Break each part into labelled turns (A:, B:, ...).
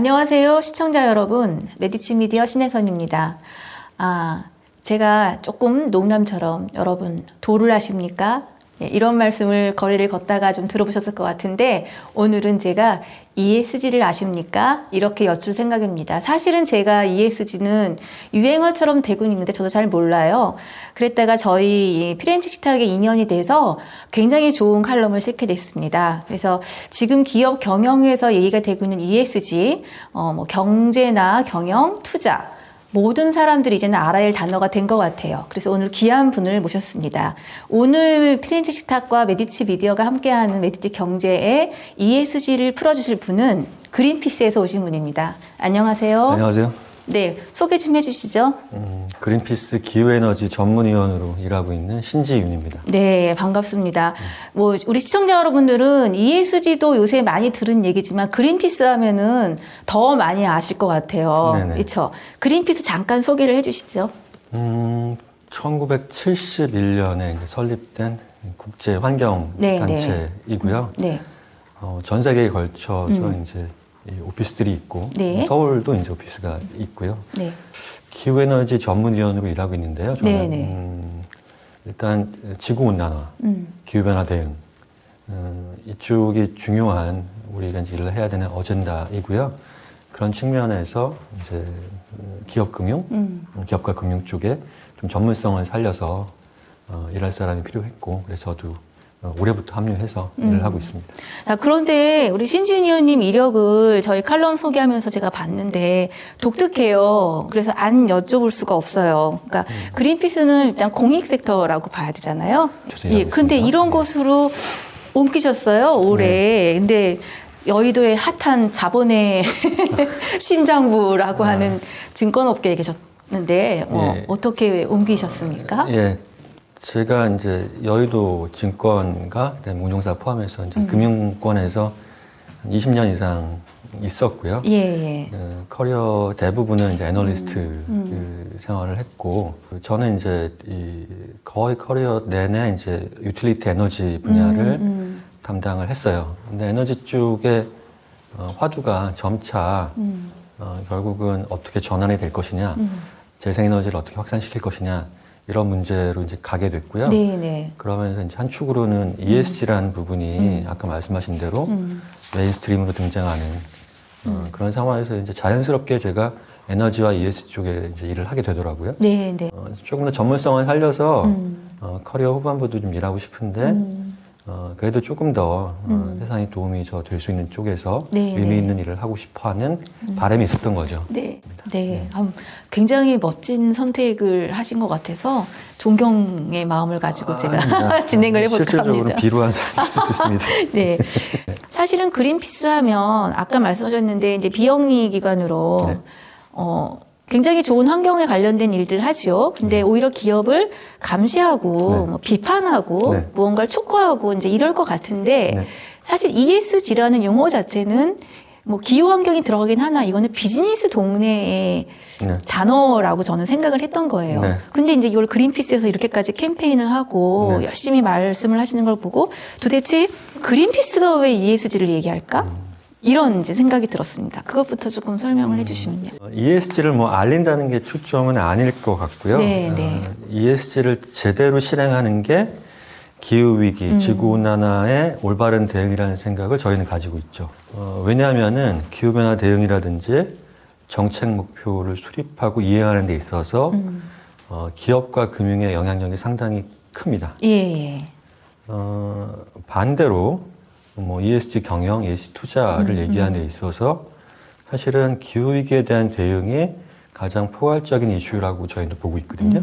A: 안녕하세요, 시청자 여러분. 메디치 미디어 신혜선입니다. 제가 조금 농담처럼 여러분 도를 아십니까? 이런 말씀을 거리를 걷다가 좀 들어보셨을 것 같은데 오늘은 제가 ESG를 아십니까? 이렇게 여쭐 생각입니다. 사실은 제가 ESG는 유행어처럼 되고 있는데 저도 잘 몰라요. 그랬다가 저희 프렌치 식탁에 인연이 돼서 굉장히 좋은 칼럼을 쓰게 됐습니다. 그래서 지금 기업 경영에서 얘기가 되고 있는 ESG, 경제나 경영, 투자 모든 사람들이 이제는 알아야 할 단어가 된 것 같아요. 그래서 오늘 귀한 분을 모셨습니다. 오늘 프렌치 식탁과 메디치 미디어가 함께하는 메디치 경제의 ESG를 풀어주실 분은 그린피스에서 오신 분입니다. 안녕하세요.
B: 안녕하세요.
A: 네, 소개 좀 해주시죠.
B: 그린피스 기후에너지 전문위원으로 일하고 있는 신지윤입니다.
A: 네, 반갑습니다. 우리 시청자 여러분들은 ESG도 요새 많이 들은 얘기지만 그린피스 하면은 더 많이 아실 것 같아요. 그렇죠? 그린피스 잠깐 소개를 해주시죠.
B: 1971년에 설립된 국제 환경 단체이고요.
A: 네.
B: 전 세계에 걸쳐서 이제 오피스들이 있고
A: 네.
B: 서울도 이제 오피스가 있고요.
A: 네.
B: 기후에너지 전문위원으로 일하고 있는데요. 저는 일단 지구온난화, 기후변화 대응 이쪽이 중요한 우리가 이제 일을 해야 되는 어젠다이고요. 그런 측면에서 이제 기업 금융, 기업과 금융 쪽에 좀 전문성을 살려서 일할 사람이 필요했고, 그래서 저도 올해부터 합류해서 일을 하고 있습니다.
A: 그런데 우리 신지윤 의원님 이력을 저희 칼럼 소개하면서 제가 봤는데 독특해요. 그래서 안 여쭤볼 수가 없어요. 그러니까 그린피스는 일단 공익 섹터라고 봐야 되잖아요. 근데 이런 곳으로 옮기셨어요, 올해.
B: 네.
A: 근데 여의도의 핫한 자본의 심장부라고 하는 증권업계에 계셨는데 어떻게 옮기셨습니까?
B: 제가 이제 여의도 증권가, 운용사 포함해서 이제 금융권에서 20년 이상 있었고요. 커리어 대부분은 이제 애널리스트 생활을 했고, 저는 이제 거의 커리어 내내 이제 유틸리티 에너지 분야를 담당을 했어요. 근데 에너지 쪽에 화두가 점차 결국은 어떻게 전환이 될 것이냐, 재생에너지를 어떻게 확산시킬 것이냐, 이런 문제로 이제 가게 됐고요. 그러면서 이제 한 축으로는 ESG라는 부분이 아까 말씀하신 대로 메인스트림으로 등장하는 그런 상황에서 이제 자연스럽게 제가 에너지와 ESG 쪽에 이제 일을 하게 되더라고요. 조금 더 전문성을 살려서 커리어 후반부도 좀 일하고 싶은데 그래도 조금 더 세상에 도움이 될 수 있는 쪽에서 의미 있는 일을 하고 싶어하는 바람이 있었던 거죠.
A: 굉장히 멋진 선택을 하신 것 같아서 존경의 마음을 가지고 제가 진행을 해볼까 합니다.
B: 실질적으로 비루한 사람일 수도 있습니다.
A: 사실은 그린피스 하면 아까 말씀하셨는데 이제 비영리 기관으로 굉장히 좋은 환경에 관련된 일들을 하죠. 근데 오히려 기업을 감시하고 비판하고 무언가를 촉구하고 이제 이럴 것 같은데 사실 ESG라는 용어 자체는 기후 환경이 들어가긴 하나 이거는 비즈니스 동네의 단어라고 저는 생각을 했던 거예요. 근데 이제 이걸 그린피스에서 이렇게까지 캠페인을 하고 열심히 말씀을 하시는 걸 보고 도대체 그린피스가 왜 ESG를 얘기할까? 이런 이제 생각이 들었습니다. 그것부터 조금 설명을 해주시면요.
B: ESG를 알린다는 게 초점은 아닐 것 같고요. ESG를 제대로 실행하는 게 기후위기, 지구온난화의 올바른 대응이라는 생각을 저희는 가지고 있죠. 왜냐하면은 기후변화 대응이라든지 정책 목표를 수립하고 이행하는 데 있어서 기업과 금융의 영향력이 상당히 큽니다. 반대로 ESG 경영, ESG 투자를 얘기하는 데 있어서 사실은 기후위기에 대한 대응이 가장 포괄적인 이슈라고 저희도 보고 있거든요.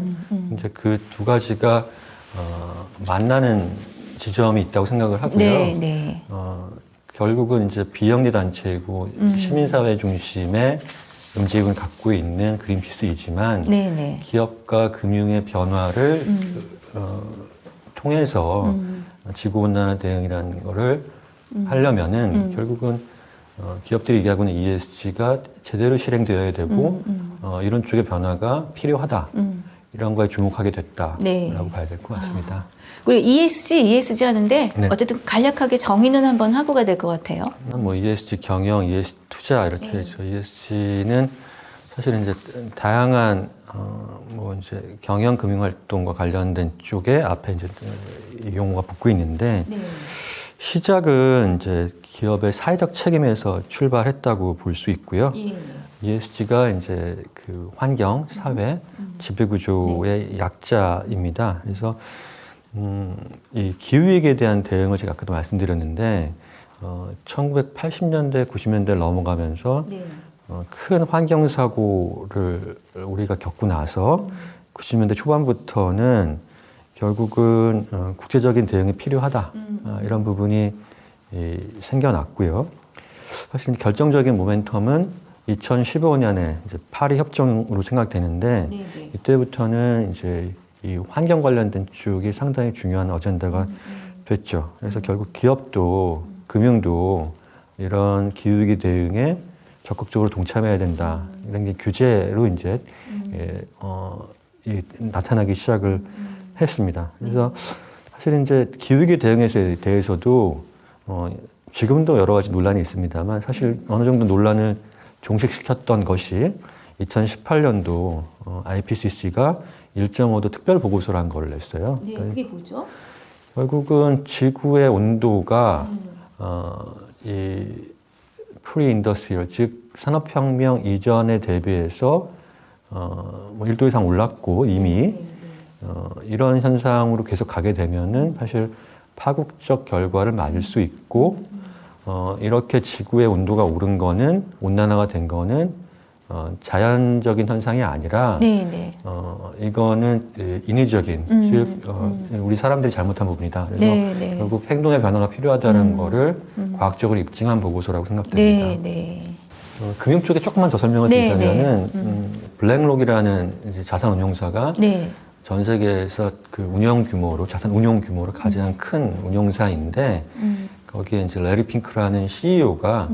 B: 이제 그 두 가지가 만나는 지점이 있다고 생각을 하고요. 결국은 이제 비영리 단체이고 시민사회 중심의 움직임을 갖고 있는 그린피스이지만 기업과 금융의 변화를 통해서 지구온난화 대응이라는 거를 하려면은 결국은 기업들이 얘기하고 있는 ESG가 제대로 실행되어야 되고 이런 쪽의 변화가 필요하다. 이런 거에 주목하게 됐다라고
A: 네.
B: 봐야 될 것 같습니다.
A: 그리고 ESG 하는데
B: 네.
A: 어쨌든 간략하게 정의는 한번 하고 가야 될 것 같아요.
B: 뭐 ESG 경영, ESG 투자 이렇게
A: 네.
B: 있죠. ESG는 사실은 이제 다양한 뭐 이제 경영 금융 활동과 관련된 쪽에 앞에 이제 이 용어가 붙고 있는데
A: 네.
B: 시작은 이제 기업의 사회적 책임에서 출발했다고 볼 수 있고요.
A: 예.
B: ESG가 이제 그 환경, 사회, 지배구조의 약자입니다. 그래서 이 기후위기에 대한 대응을 제가 아까도 말씀드렸는데 1980년대, 90년대를 넘어가면서
A: 네.
B: 큰 환경 사고를 우리가 겪고 나서 90년대 초반부터는 결국은 국제적인 대응이 필요하다 이런 부분이 생겨났고요. 사실 결정적인 모멘텀은 2015년에 이제 파리 협정으로 생각되는데
A: 네네.
B: 이때부터는 이제 이 환경 관련된 쪽이 상당히 중요한 어젠다가 됐죠. 그래서 결국 기업도 금융도 이런 기후위기 대응에 적극적으로 동참해야 된다. 이런 게 규제로 이제 나타나기 시작을 했습니다. 그래서 사실 이제 기후위기 대응에 대해서도 지금도 여러 가지 논란이 있습니다만 사실 어느 정도 논란을 종식시켰던 것이 2018년도 IPCC가 1.5도 특별 보고서를 한 걸 냈어요.
A: 네, 그게 뭐죠?
B: 결국은 지구의 온도가 이 프리-인더스트리얼, 즉 산업혁명 이전에 대비해서 뭐 1도 이상 올랐고 이미 이런 현상으로 계속 가게 되면은 사실 파국적 결과를 맞을 수 있고 이렇게 지구의 온도가 오른 거는 온난화가 된 거는 자연적인 현상이 아니라
A: 네네.
B: 이거는 인위적인 즉 우리 사람들이 잘못한 부분이다. 그래서
A: 네네.
B: 결국 행동의 변화가 필요하다는 거를 과학적으로 입증한 보고서라고 생각됩니다.
A: 네네.
B: 금융 쪽에 조금만 더 설명을
A: 네,
B: 드리자면은 블랙록이라는 이제 자산운용사가
A: 네.
B: 전 세계에서 그 운영 규모로 자산 운용 규모로 가장 큰 운용사인데 거기에 이제 레리 핑크라는 CEO가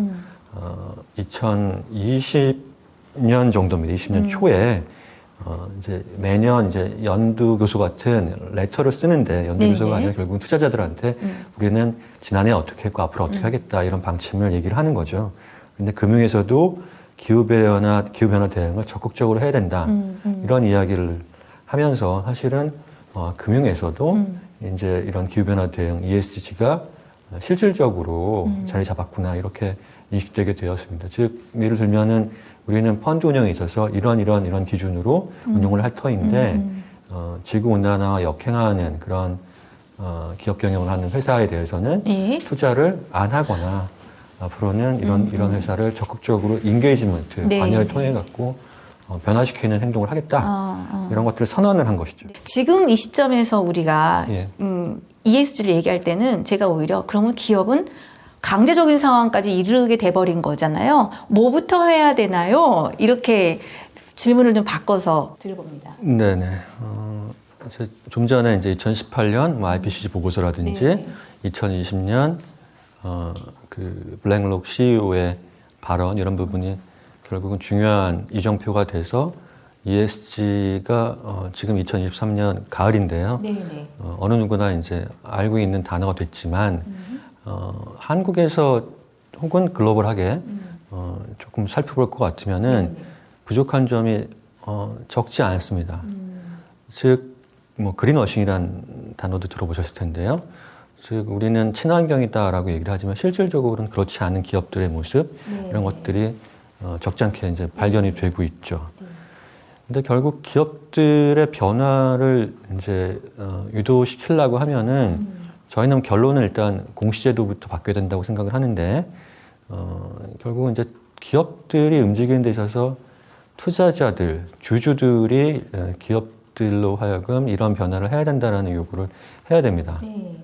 B: 2020년 정도입니다. 20년 초에 이제 매년 이제 연두교수 같은 레터를 쓰는데 연두교수가
A: 네네.
B: 아니라 결국은 투자자들한테 우리는 지난해 어떻게 했고 앞으로 어떻게 하겠다 이런 방침을 얘기를 하는 거죠. 근데 금융에서도 기후변화 대응을 적극적으로 해야 된다. 이런 이야기를 하면서 사실은 금융에서도 이제 이런 기후변화 대응 ESG가 실질적으로 자리 잡았구나 이렇게 인식되게 되었습니다. 즉 예를 들면은 우리는 펀드 운영에 있어서 이런 기준으로 운용을 할 터인데 지구 온난화와 역행하는 그런 기업 경영을 하는 회사에 대해서는
A: 예.
B: 투자를 안 하거나 앞으로는 이런 회사를 적극적으로 인게이지먼트
A: 네.
B: 관여를 통해 갖고 변화시키는 행동을 하겠다 이런 것들을 선언을 한 것이죠.
A: 지금 이 시점에서 우리가
B: 예.
A: ESG를 얘기할 때는 제가 오히려 그러면 기업은 강제적인 상황까지 이르게 돼버린 거잖아요. 뭐부터 해야 되나요? 이렇게 질문을 좀 바꿔서 드려봅니다.
B: 네네. 좀 전에 이제 2018년 뭐 IPCC 보고서라든지
A: 네.
B: 2020년 그 블랙록 CEO의 발언 이런 부분이 결국은 중요한 이정표가 돼서 ESG가 지금 2023년 가을인데요.
A: 네네.
B: 어느 누구나 이제 알고 있는 단어가 됐지만 한국에서 혹은 글로벌하게 조금 살펴볼 것 같으면은 부족한 점이 적지 않습니다. 즉, 뭐 그린워싱이라는 단어도 들어보셨을 텐데요. 즉 우리는 친환경이다라고 얘기를 하지만 실질적으로는 그렇지 않은 기업들의 모습 이런 것들이 적지 않게 이제 발견이 되고 있죠. 근데 결국 기업들의 변화를 이제 유도시키려고 하면은 저희는 결론은 일단 공시제도부터 바뀌어야 된다고 생각을 하는데 결국은 이제 기업들이 움직이는 데 있어서 투자자들, 주주들이 기업들로 하여금 이런 변화를 해야 된다라는 요구를 해야 됩니다.
A: 네.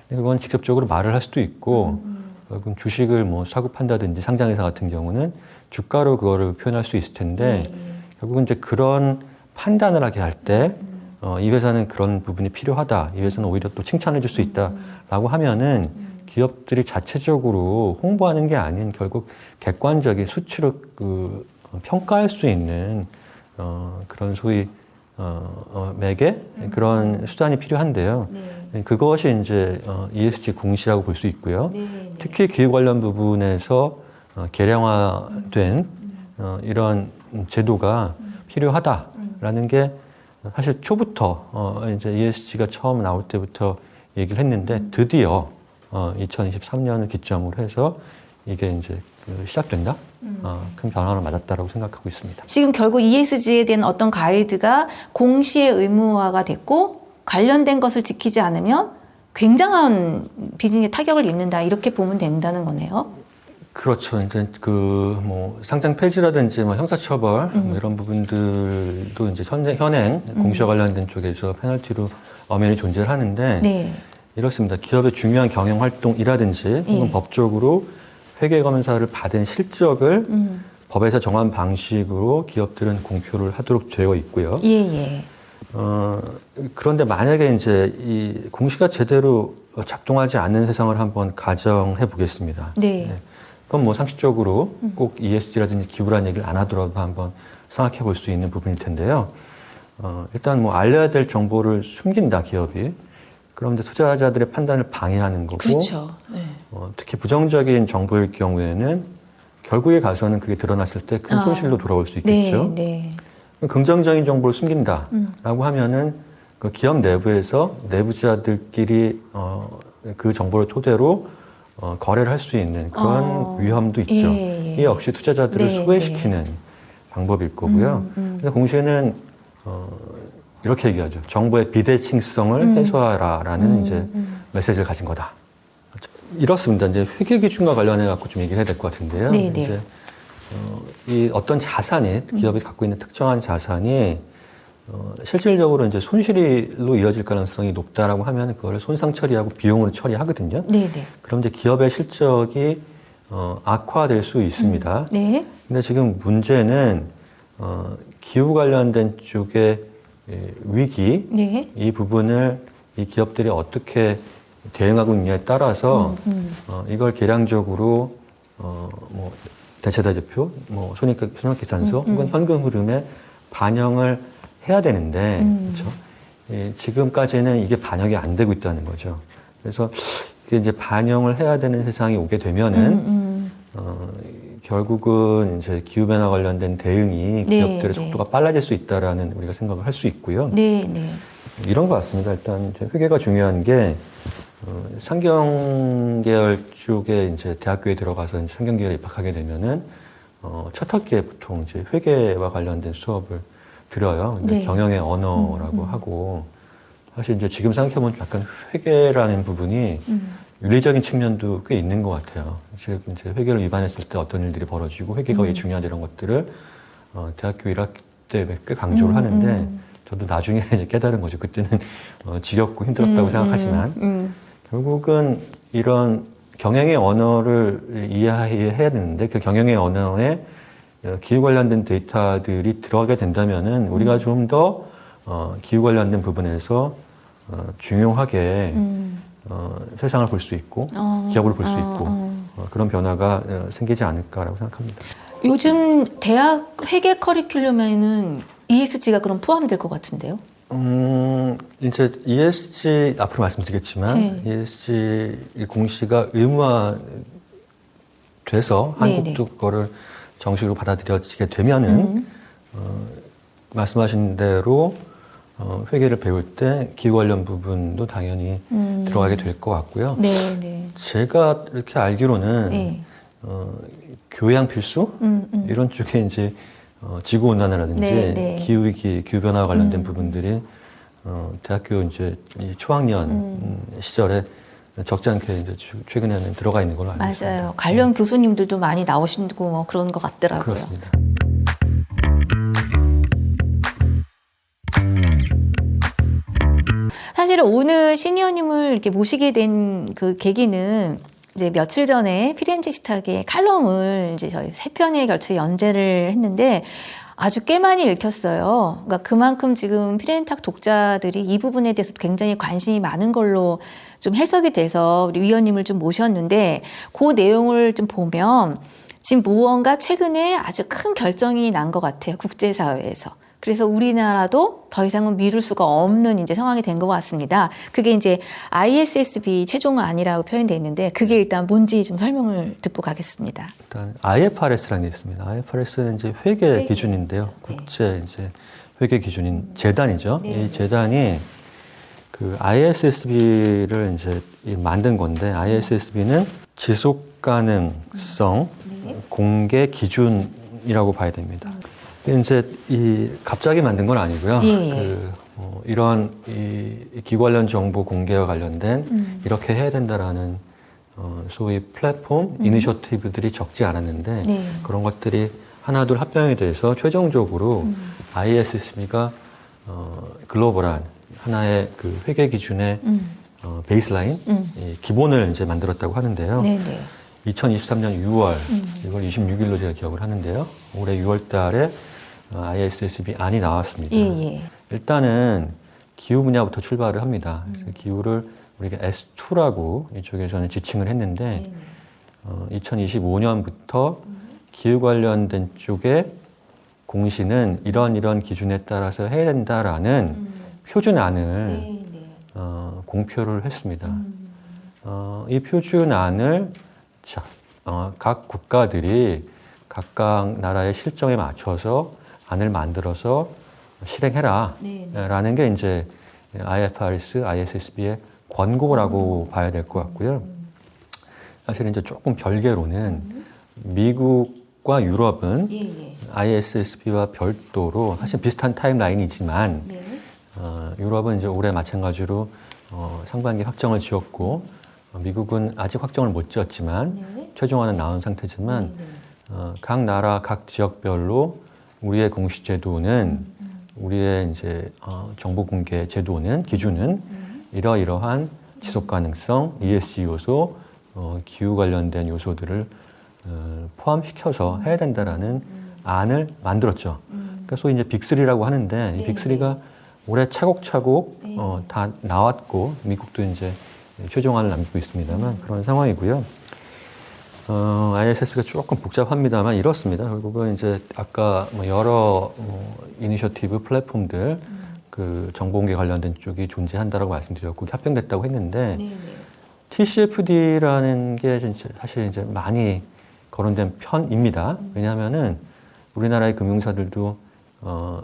B: 그건 직접적으로 말을 할 수도 있고 결국은 주식을 뭐 사고 판다든지 상장회사 같은 경우는 주가로 그거를 표현할 수 있을 텐데 결국은 이제 그런 판단을 하게 할 때 이 회사는 그런 부분이 필요하다. 이 회사는 오히려 또 칭찬해 줄 수 있다라고 하면은 기업들이 자체적으로 홍보하는 게 아닌 결국 객관적인 수치로 평가할 수 있는 그런 소위 매개 그런 수단이 필요한데요.
A: 네.
B: 그것이 이제 ESG 공시라고 볼 수 있고요.
A: 네, 네.
B: 특히 기후 관련 부분에서 개량화된 이런 제도가 필요하다라는 게 사실 초부터 이제 ESG가 처음 나올 때부터 얘기를 했는데 드디어 2023년을 기점으로 해서 이게 이제 시작된다. 큰 변화를 맞았다라고 생각하고 있습니다.
A: 지금 결국 ESG에 대한 어떤 가이드가 공시의 의무화가 됐고 관련된 것을 지키지 않으면 굉장한 비즈니스에 타격을 입는다 이렇게 보면 된다는 거네요.
B: 그렇죠. 이제 뭐 상장 폐지라든지 뭐 형사처벌 뭐 이런 부분들도 이제 현행 공시와 관련된 쪽에서 페널티로 엄연히 존재를 하는데
A: 네.
B: 이렇습니다. 기업의 중요한 경영 활동이라든지 혹은 법적으로 회계 검사를 받은 실적을 법에서 정한 방식으로 기업들은 공표를 하도록 되어 있고요.
A: 예, 예.
B: 그런데 만약에 이제 이 공시가 제대로 작동하지 않는 세상을 한번 가정해 보겠습니다.
A: 네.
B: 그건 뭐 상식적으로 꼭 ESG라든지 기후라는 얘기를 안 하더라도 한번 생각해 볼 수 있는 부분일 텐데요. 일단 뭐 알려야 될 정보를 숨긴다, 기업이. 그런데 투자자들의 판단을 방해하는 거고.
A: 그렇죠. 네.
B: 특히 부정적인 정보일 경우에는 결국에 가서는 그게 드러났을 때 큰 손실로 돌아올 수 있겠죠.
A: 네, 네.
B: 긍정적인 정보를 숨긴다라고 하면은 그 기업 내부에서 내부자들끼리 그 정보를 토대로 거래를 할 수 있는 그런 위험도 있죠.
A: 예, 예.
B: 이 역시 투자자들을
A: 네,
B: 소외시키는 방법일 거고요. 그래서 공시는 이렇게 얘기하죠. 정보의 비대칭성을 해소하라라는 이제 메시지를 가진 거다. 이렇습니다. 이제 회계 기준과 관련해 갖고 좀 얘기를 해야 될 것 같은데요.
A: 네, 네.
B: 이제 이 어떤 자산이 기업이 갖고 있는 특정한 자산이 실질적으로 이제 손실로 이어질 가능성이 높다라고 하면 그걸 손상 처리하고 비용으로 처리하거든요.
A: 네, 네.
B: 그럼 이제 기업의 실적이 악화될 수 있습니다.
A: 네.
B: 근데 지금 문제는 기후 관련된 쪽의 위기
A: 네.
B: 이 부분을 이 기업들이 어떻게 대응하고 있냐에 따라서 이걸 계량적으로 뭐 대체대조표, 뭐 손익계산서 혹은 현금 흐름에 반영을 해야 되는데 그렇죠? 지금까지는 이게 반영이 안 되고 있다는 거죠. 그래서 이게 이제 반영을 해야 되는 세상이 오게 되면은 결국은 이제 기후 변화 관련된 대응이
A: 네,
B: 기업들의
A: 네.
B: 속도가 빨라질 수 있다라는 우리가 생각을 할 수 있고요.
A: 네, 네.
B: 이런 것 같습니다. 일단 이제 회계가 중요한 게 상경 계열 쪽에 이제 대학교에 들어가서 이제 상경 계열에 입학하게 되면은 첫 학기에 보통 이제 회계와 관련된 수업을 들어요. 근데
A: 네.
B: 경영의 언어라고 하고 사실 이제 지금 생각해보면 약간 회계라는 부분이 윤리적인 측면도 꽤 있는 것 같아요. 즉 이제 회계를 위반했을 때 어떤 일들이 벌어지고 회계가 왜 중요하다 이런 것들을 대학교 1학기 때 꽤 강조를 하는데 저도 나중에 이제 깨달은 거죠. 그때는 지겹고 힘들었다고 생각하지만 결국은 이런 경영의 언어를 이해해야 되는데 그 경영의 언어에 기후 관련된 데이터들이 들어가게 된다면은 우리가 좀 더 기후 관련된 부분에서 중요하게 세상을 볼 수 있고 기업을 볼 수 있고 그런 변화가 생기지 않을까라고 생각합니다.
A: 요즘 대학 회계 커리큘럼에는 ESG가 그럼 포함될 것 같은데요?
B: 이제 ESG 앞으로 말씀드리겠지만
A: 네.
B: ESG 공시가 의무화돼서
A: 네,
B: 한국도 그거를 정식으로 받아들여지게 되면은 말씀하신 대로 회계를 배울 때 기후 관련 부분도 당연히 들어가게 될 것 같고요.
A: 네, 네.
B: 제가 이렇게 알기로는
A: 네.
B: 교양 필수 이런 쪽에 이제 지구 온난화라든지
A: 네, 네.
B: 기후 위기, 기후 변화와 관련된 부분들이 대학교 이제 이 초학년 시절에 적지 않게 이제 최근에는 들어가 있는 걸로 알고 있습니다.
A: 맞아요. 관련 교수님들도 많이 나오시고 뭐 그런 것 같더라고요.
B: 그렇습니다.
A: 사실은 오늘 시니어님을 이렇게 모시게 된 그 계기는 이제 며칠 전에 피렌체시탁의 칼럼을 이제 저희 3편에 걸쳐 연재를 했는데 아주 꽤 많이 읽혔어요. 그러니까 그만큼 지금 피렌탁 독자들이 이 부분에 대해서 굉장히 관심이 많은 걸로 좀 해석이 돼서 우리 위원님을 좀 모셨는데 그 내용을 좀 보면 지금 무언가 최근에 아주 큰 결정이 난 것 같아요. 국제사회에서. 그래서 우리나라도 더 이상은 미룰 수가 없는 이제 상황이 된 것 같습니다. 그게 이제 ISSB 최종안이라고 표현되어 있는데 그게 일단 뭔지 좀 설명을 듣고 가겠습니다.
B: 일단 IFRS라는 게 있습니다. IFRS는 이제 회계 기준인데요. 국제 이제 회계 기준인 재단이죠. 이 재단이 그 ISSB를 이제 만든 건데 ISSB는 지속 가능성 공개 기준이라고 봐야 됩니다. 이제 이 갑자기 만든 건 아니고요. 이런 이 기후 관련 정보 공개와 관련된 이렇게 해야 된다라는 소위 플랫폼 이니셔티브들이 적지 않았는데 그런 것들이 하나둘 합병이 돼서 최종적으로 ISSB가 글로벌한 하나의 그 회계 기준의 베이스라인 이 기본을 이제 만들었다고 하는데요. 2023년 6월 이걸 26일로 제가 기억을 하는데요. 올해 6월 달에 ISSB 안이 나왔습니다. 일단은 기후 분야부터 출발을 합니다. 그래서 기후를 우리가 S2라고 이쪽에서는 지칭을 했는데 2025년부터 기후 관련된 쪽에 공시는 이런 기준에 따라서 해야 된다라는 표준안을 공표를 했습니다. 이 표준안을 각 국가들이 각각 나라의 실정에 맞춰서 안을 만들어서 실행해라 라는 게 이제 IFRS, ISSB의 권고라고 봐야 될 것 같고요. 사실 이제 조금 별개로는 미국과 유럽은 ISSB와 별도로 사실 비슷한 타임라인이지만 유럽은 이제 올해 마찬가지로 상반기 확정을 지었고 미국은 아직 확정을 못 지었지만 최종안은 나온 상태지만 각 나라 각 지역별로 우리의 공시 제도는 우리의 이제 정보 공개 제도는 기준은 이러이러한 지속 가능성, ESG 요소, 기후 관련된 요소들을 포함시켜서 해야 된다라는 안을 만들었죠. 그래서 소위 이제 빅3라고 하는데 이 빅3가 올해 차곡차곡 다 나왔고 미국도 이제 최종안을 남기고 있습니다만 그런 상황이고요. ISSB가 조금 복잡합니다만 이렇습니다. 결국은 이제 아까 뭐 여러 이니셔티브 플랫폼들 그 정보공개 관련된 쪽이 존재한다라고 말씀드렸고 합병됐다고 했는데 TCFD라는 게 사실 이제 많이 거론된 편입니다. 왜냐하면은 우리나라의 금융사들도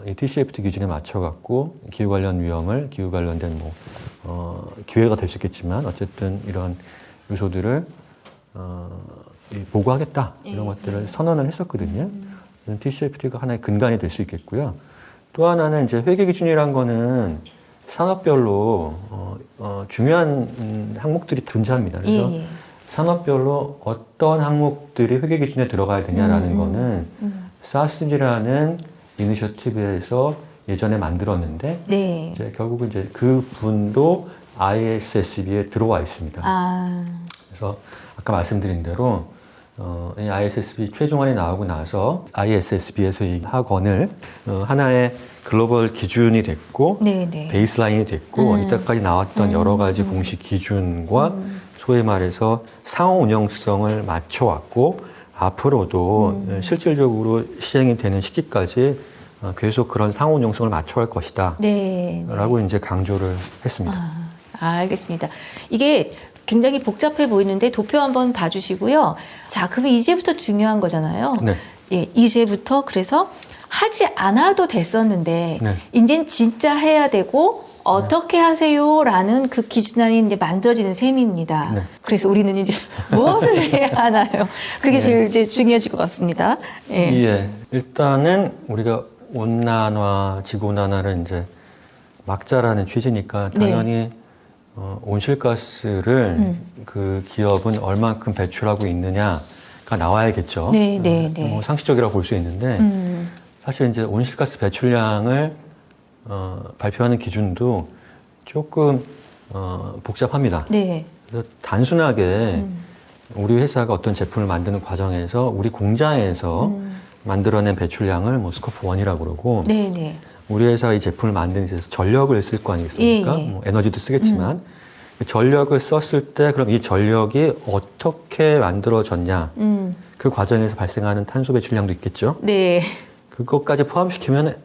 B: 이 TCFD 기준에 맞춰갖고 기후 관련 위험을 기후 관련된 기회가 될 수 있겠지만 어쨌든 이런 요소들을 보고하겠다 이런 것들을 선언을 했었거든요. TCFD가 하나의 근간이 될 수 있겠고요. 또 하나는 이제 회계 기준이란 거는 산업별로 중요한 항목들이 존재합니다. 그래서 산업별로 어떤 항목들이 회계 기준에 들어가야 되냐라는 거는 SASB라는 이니셔티브에서 예전에 만들었는데 이제 결국은 이제 그 분도 ISSB에 들어와 있습니다. 그래서 아까 말씀드린 대로 이 ISSB 최종안이 나오고 나서 ISSB에서 이 학원을 하나의 글로벌 기준이 됐고 베이스라인이 됐고 이때까지 나왔던 여러 가지 공식 기준과 소위 말해서 상호 운영성을 맞춰왔고 앞으로도 실질적으로 시행이 되는 시기까지 계속 그런 상호 운영성을 맞춰갈 것이다 라고 이제 강조를 했습니다.
A: 알겠습니다. 이게 굉장히 복잡해 보이는데 도표 한번 봐주시고요. 자, 그럼 이제부터 중요한 거잖아요. 이제부터 그래서 하지 않아도 됐었는데 이젠 진짜 해야 되고 어떻게 하세요라는 그 기준안이 이제 만들어지는 셈입니다. 그래서 우리는 이제 무엇을 해야 하나요? 그게 제일 이제 중요해질 것 같습니다.
B: 일단은 우리가 온난화, 지구온난화를 이제 막자라는 취지니까 당연히 온실가스를 그 기업은 얼만큼 배출하고 있느냐가 나와야겠죠. 뭐 상식적이라고 볼 수 있는데 사실 이제 온실가스 배출량을 발표하는 기준도 조금 복잡합니다. 그래서 단순하게 우리 회사가 어떤 제품을 만드는 과정에서 우리 공장에서 만들어낸 배출량을 뭐 스코프 1이라고 그러고 우리 회사 이 제품을 만드는 데서 전력을 쓸 거 아니겠습니까? 뭐 에너지도 쓰겠지만 전력을 썼을 때 그럼 이 전력이 어떻게 만들어졌냐 그 과정에서 발생하는 탄소 배출량도 있겠죠. 그것까지 포함시키면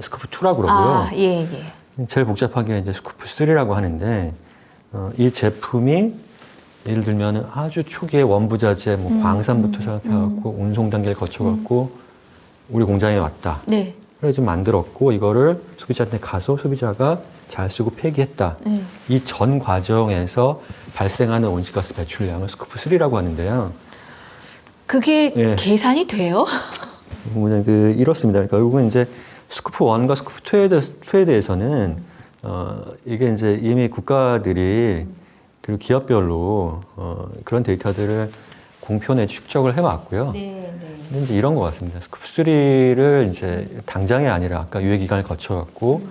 B: 스쿠프 2라고 그러고요.
A: 아, 예, 예.
B: 제일 복잡하게 이제 스쿠프 3라고 하는데 이 제품이 예를 들면 아주 초기에 원부자재, 뭐 광산부터 시작해갖고 운송 단계를 거쳐갖고 우리 공장에 왔다.
A: 네.
B: 그래서 좀 만들었고 이거를 소비자한테 가서 소비자가 잘 쓰고 폐기했다.
A: 네.
B: 이 전 과정에서 발생하는 온실가스 배출량을 스쿠프 3라고 하는데요.
A: 그게
B: 예.
A: 계산이 돼요?
B: 그냥 이렇습니다. 그러니까 결국은 이제 스쿠프 1과 스쿠프 2에 대해서는 이게 이제 이미 국가들이 그리고 기업별로 그런 데이터들을 공표 내지 축적을 해왔고요.
A: 네, 네.
B: 근데 이제 이런 것 같습니다. 스쿠프 3를 이제 당장이 아니라 아까 유예 기간을 거쳐갖고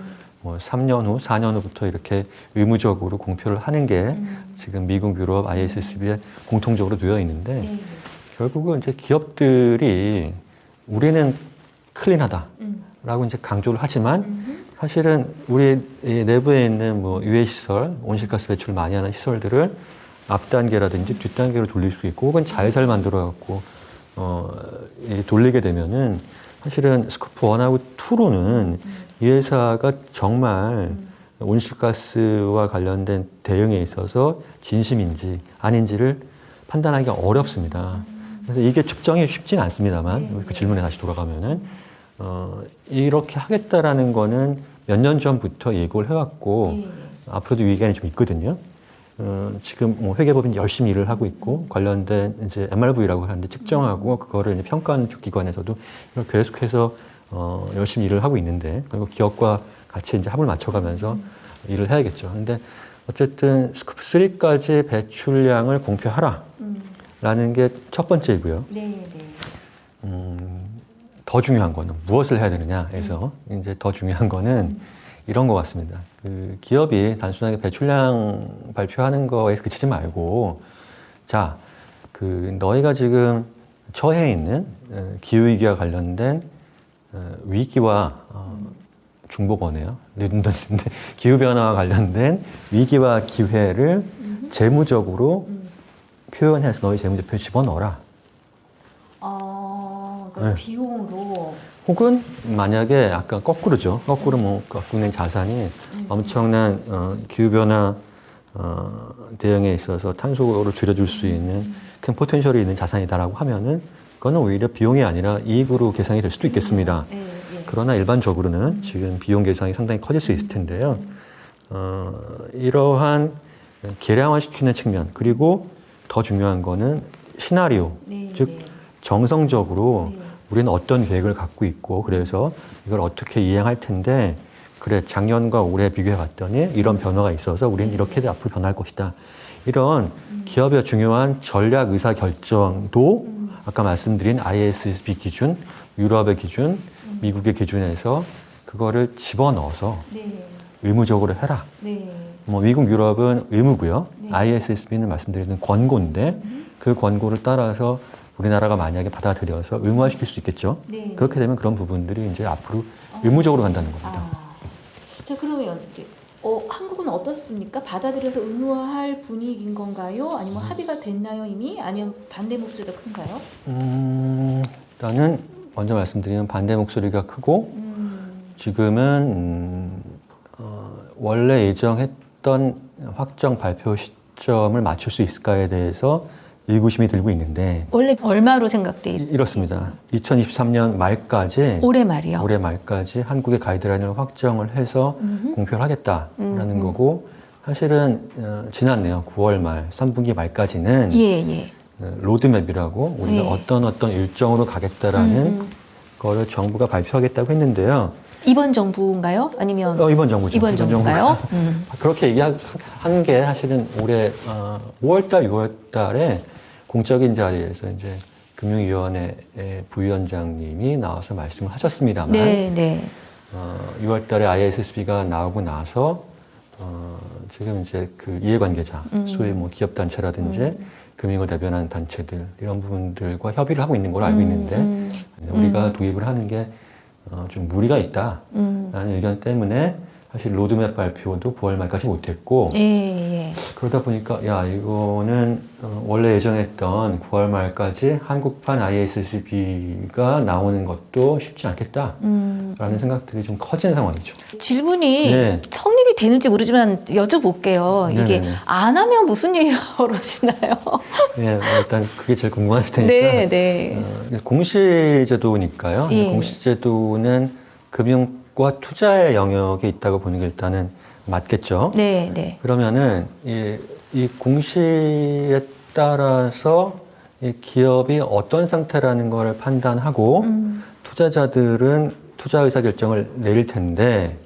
B: 뭐 3년 후, 4년 후부터 이렇게 의무적으로 공표를 하는 게 지금 미국, 유럽, ISSB에 공통적으로 되어 있는데
A: 네.
B: 결국은 이제 기업들이 우리는 클린하다라고 이제 강조를 하지만 사실은 우리 이 내부에 있는 뭐 유해 시설, 온실가스 배출 많이 하는 시설들을 앞 단계라든지 뒷 단계로 돌릴 수 있고 혹은 잘 만들어 갖고 돌리게 되면은 사실은 스코프 1하고 2로는 이 회사가 정말 온실가스와 관련된 대응에 있어서 진심인지 아닌지를 판단하기가 어렵습니다. 그래서 이게 측정이 쉽진 않습니다만 그 질문에 다시 돌아가면은 이렇게 하겠다라는 거는 몇 년 전부터 예고를 해왔고 앞으로도 위기감이 좀 있거든요. 지금 뭐 회계법인 열심히 일을 하고 있고 관련된 이제 MRV라고 하는데 측정하고 그거를 이제 평가하는 쪽 기관에서도 이걸 계속해서 열심히 일을 하고 있는데 그리고 기업과 같이 이제 합을 맞춰가면서 일을 해야겠죠. 근데 어쨌든 스코프 3까지 배출량을 공표하라라는 게 첫 번째이고요.
A: 네, 네.
B: 더 중요한 거는 무엇을 해야 되느냐에서 이제 더 중요한 거는 이런 것 같습니다. 그 기업이 단순하게 배출량 발표하는 거에 그치지 말고, 자, 그 너희가 지금 처해 있는 기후위기와 관련된 위기와 중복어네요. 리든던스인데 기후변화와 관련된 위기와 기회를 재무적으로 표현해서 너희 재무제표에 집어넣어라.
A: 그러니까
B: 네.
A: 비용으로.
B: 혹은 만약에 아까 거꾸로죠. 거꾸로 뭐 갖고 있는 자산이 엄청난 기후변화 대응에 있어서 탄소를 줄여줄 수 있는 큰 포텐셜이 있는 자산이다라고 하면은 그거는 오히려 비용이 아니라 이익으로 계산이 될 수도 있겠습니다.
A: 네, 네.
B: 그러나 일반적으로는 지금 비용 계산이 상당히 커질 수 있을 텐데요. 이러한 계량화시키는 측면 그리고 더 중요한 거는 시나리오,
A: 네,
B: 즉
A: 네.
B: 정성적으로
A: 네.
B: 우리는 어떤 계획을 갖고 있고 그래서 이걸 어떻게 이행할 텐데 그래 작년과 올해 비교해 봤더니 이런 변화가 있어서 우리는 이렇게 앞으로 변할 것이다. 이런 기업의 중요한 전략 의사 결정도 아까 말씀드린 ISSB 기준, 유럽의 기준, 미국의 기준에서 그거를 집어넣어서
A: 네.
B: 의무적으로 해라.
A: 네.
B: 뭐 미국, 유럽은 의무고요.
A: 네.
B: ISSB는 말씀드리는 권고인데 그 권고를 따라서 우리나라가 만약에 받아들여서 의무화시킬 수 있겠죠.
A: 네.
B: 그렇게 되면 그런 부분들이 이제 앞으로 의무적으로 간다는 겁니다.
A: 자, 그러면 이제 한국은 어떻습니까? 받아들여서 의무화할 분위기인 건가요? 아니면 합의가 됐나요 이미? 아니면 반대 목소리가 큰가요?
B: 일단은 먼저 말씀드리면 반대 목소리가 크고 지금은 원래 예정했던 확정 발표 시점을 맞출 수 있을까에 대해서 의구심이 들고 있는데
A: 원래 얼마로 생각돼 있습니까?
B: 이렇습니다. 2023년 말까지
A: 올해 말이요.
B: 올해 말까지 한국의 가이드라인을 확정을 해서 공표를 하겠다라는 거고 사실은 지났네요. 9월 말, 3분기 말까지는
A: 예.
B: 로드맵이라고 우리가
A: 예.
B: 어떤 일정으로 가겠다라는 거를 정부가 발표하겠다고 했는데요.
A: 이번 정부인가요? 아니면
B: 이번 정부죠.
A: 이번 정부인가요?
B: 그렇게 얘기하는 게 사실은 올해 5월달, 6월달에 공적인 자리에서 이제 금융위원회 부위원장님이 나와서 말씀을 하셨습니다만,
A: 네.
B: 6월달에 ISSB가 나오고 나서 지금 이제 그 이해관계자, 소위 뭐 기업 단체라든지 금융을 대변하는 단체들 이런 부분들과 협의를 하고 있는 걸로 알고 있는데 우리가 도입을 하는 게 좀 무리가 있다라는 의견 때문에 사실 로드맵 발표도 9월 말까지 못했고
A: 네.
B: 그러다 보니까 야 이거는 원래 예정했던 9월 말까지 한국판 ISSB가 나오는 것도 쉽지 않겠다라는 생각들이 좀 커지는 상황이죠.
A: 질문이
B: 네.
A: 성립이 되는지 모르지만 여쭤볼게요. 이게
B: 네네네.
A: 안 하면 무슨 일이 벌어지나요?
B: 네, 일단 그게 제일 궁금하실 테니까
A: 네, 네.
B: 공시제도니까요.
A: 예.
B: 공시제도는 금융과 투자의 영역에 있다고 보는 게 일단은 맞겠죠.
A: 네, 네.
B: 그러면은 이 공시에 따라서 이 기업이 어떤 상태라는 걸 판단하고 투자자들은 투자 의사 결정을 내릴 텐데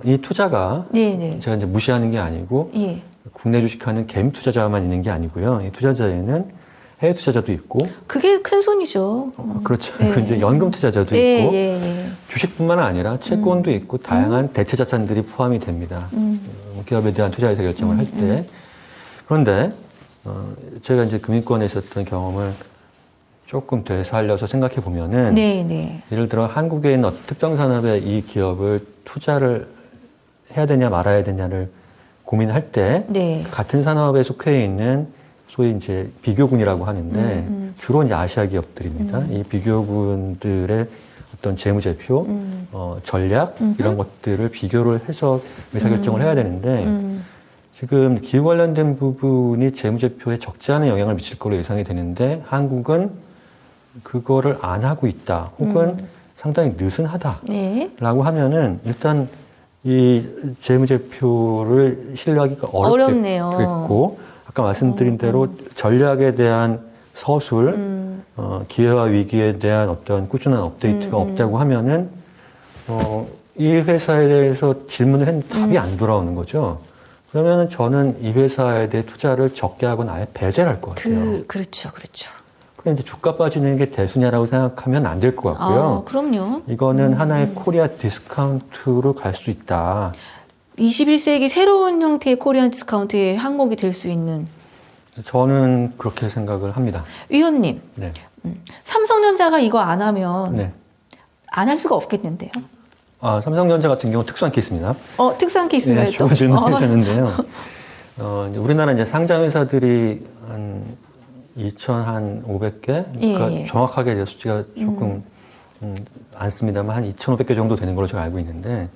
B: 이 투자가
A: 네, 네.
B: 제가 이제 무시하는 게 아니고
A: 예.
B: 국내 주식하는 개미 투자자만 있는 게 아니고요. 이 투자자에는 해외 투자자도 있고,
A: 그게 큰 손이죠.
B: 그렇죠.
A: 네.
B: 그 이제 연금 투자자도
A: 예,
B: 있고,
A: 예, 예.
B: 주식뿐만 아니라 채권도 있고 다양한 대체 자산들이 포함이 됩니다. 기업에 대한 투자 의사 결정을 할 때. 그런데 제가 이제 금융권에 있었던 경험을 조금 되살려서 생각해 보면은
A: 네, 네.
B: 예를 들어 한국에 있는 특정 산업에 이 기업을 투자를 해야 되냐 말아야 되냐를 고민할 때
A: 네.
B: 같은 산업에 속해 있는 소위 이제 비교군이라고 하는데 주로 이제 아시아 기업들입니다. 이 비교군들의 어떤 재무제표, 전략 이런 것들을 비교를 해서 의사결정을 해야 되는데 지금 기후 관련된 부분이 재무제표에 적지 않은 영향을 미칠 걸로 예상이 되는데 한국은 그거를 안 하고 있다 혹은 상당히 느슨하다라고
A: 네.
B: 하면은 일단 이 재무제표를 신뢰하기가 어렵겠고 아까 말씀드린 대로 전략에 대한 서술, 기회와 위기에 대한 어떤 꾸준한 업데이트가 없다고 하면은 이 회사에 대해서 질문을 했는데 답이 안 돌아오는 거죠. 그러면은 저는 이 회사에 대해 투자를 적게 하거나 아예 배제를 할 것 같아요.
A: 그렇죠, 그렇죠.
B: 그냥 이제 주가 빠지는 게 대수냐라고 생각하면 안 될 것 같고요.
A: 그럼요.
B: 이거는 하나의 코리아 디스카운트로 갈 수 있다.
A: 21세기 새로운 형태의 코리안 디스카운트의 항목이 될 수 있는.
B: 저는 그렇게 생각을 합니다.
A: 위원님,
B: 네.
A: 삼성전자가 이거 안 하면
B: 네.
A: 안 할 수가 없겠는데요?
B: 삼성전자 같은 경우 특수한 케이스입니다.
A: 특수한 케이스인가요?
B: 네, 좋은 질문 해주셨는데요. 이제 우리나라 이제 상장 회사들이 한 2,500개? 그러니까
A: 예.
B: 정확하게 이제 숫자가 조금 안 씁니다만 한 2,500개 정도 되는 걸로 제가 알고 있는데,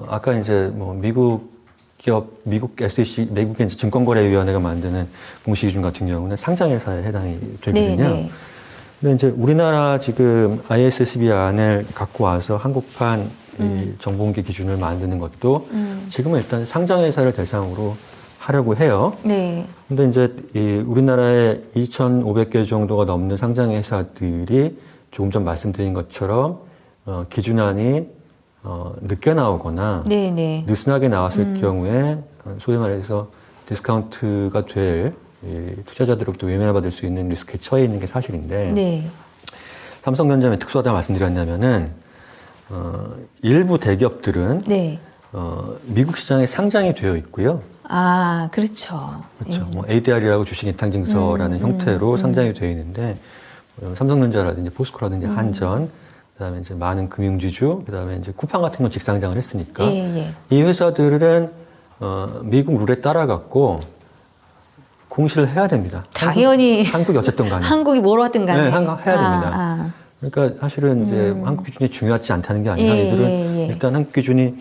B: 아까 이제 뭐 미국 기업, 미국 SEC, 미국의 증권거래위원회가 만드는 공시기준 같은 경우는 상장 회사에 해당이 되거든요.
A: 네.
B: 근데 이제 우리나라 지금 ISSB 안을 갖고 와서 한국판 이 정보공개 기준을 만드는 것도 지금은 일단 상장회사를 대상으로 하려고 해요.
A: 네.
B: 근데 이제 이 우리나라에 2,500개 정도가 넘는 상장회사들이 조금 전 말씀드린 것처럼 기준안이 늦게 나오거나
A: 네, 네.
B: 느슨하게 나왔을 경우에 소위 말해서 디스카운트가 될 투자자들로부터 외면받을 수 있는 리스크에 처해 있는 게 사실인데
A: 네.
B: 삼성전자 왜 특수하다고 말씀드렸냐면은 일부 대기업들은
A: 네.
B: 미국 시장에 상장이 되어 있고요.
A: 그렇죠.
B: 그렇죠. 뭐 ADR이라고 주식 인탕증서라는 형태로 상장이 되어 있는데 삼성전자라든지 포스코라든지 한전, 그다음에 이제 많은 금융지주, 그다음에 이제 쿠팡 같은 건 직상장을 했으니까
A: 예.
B: 이 회사들은 미국 룰에 따라갖고 공시를 해야 됩니다.
A: 당연히
B: 한국이 어쨌든 간에
A: 한국이 뭘 하든 간에
B: 네, 해야 됩니다. 그러니까 사실은 이제 한국 기준이 중요하지 않다는 게 아니라 얘들은 일단 한국 기준이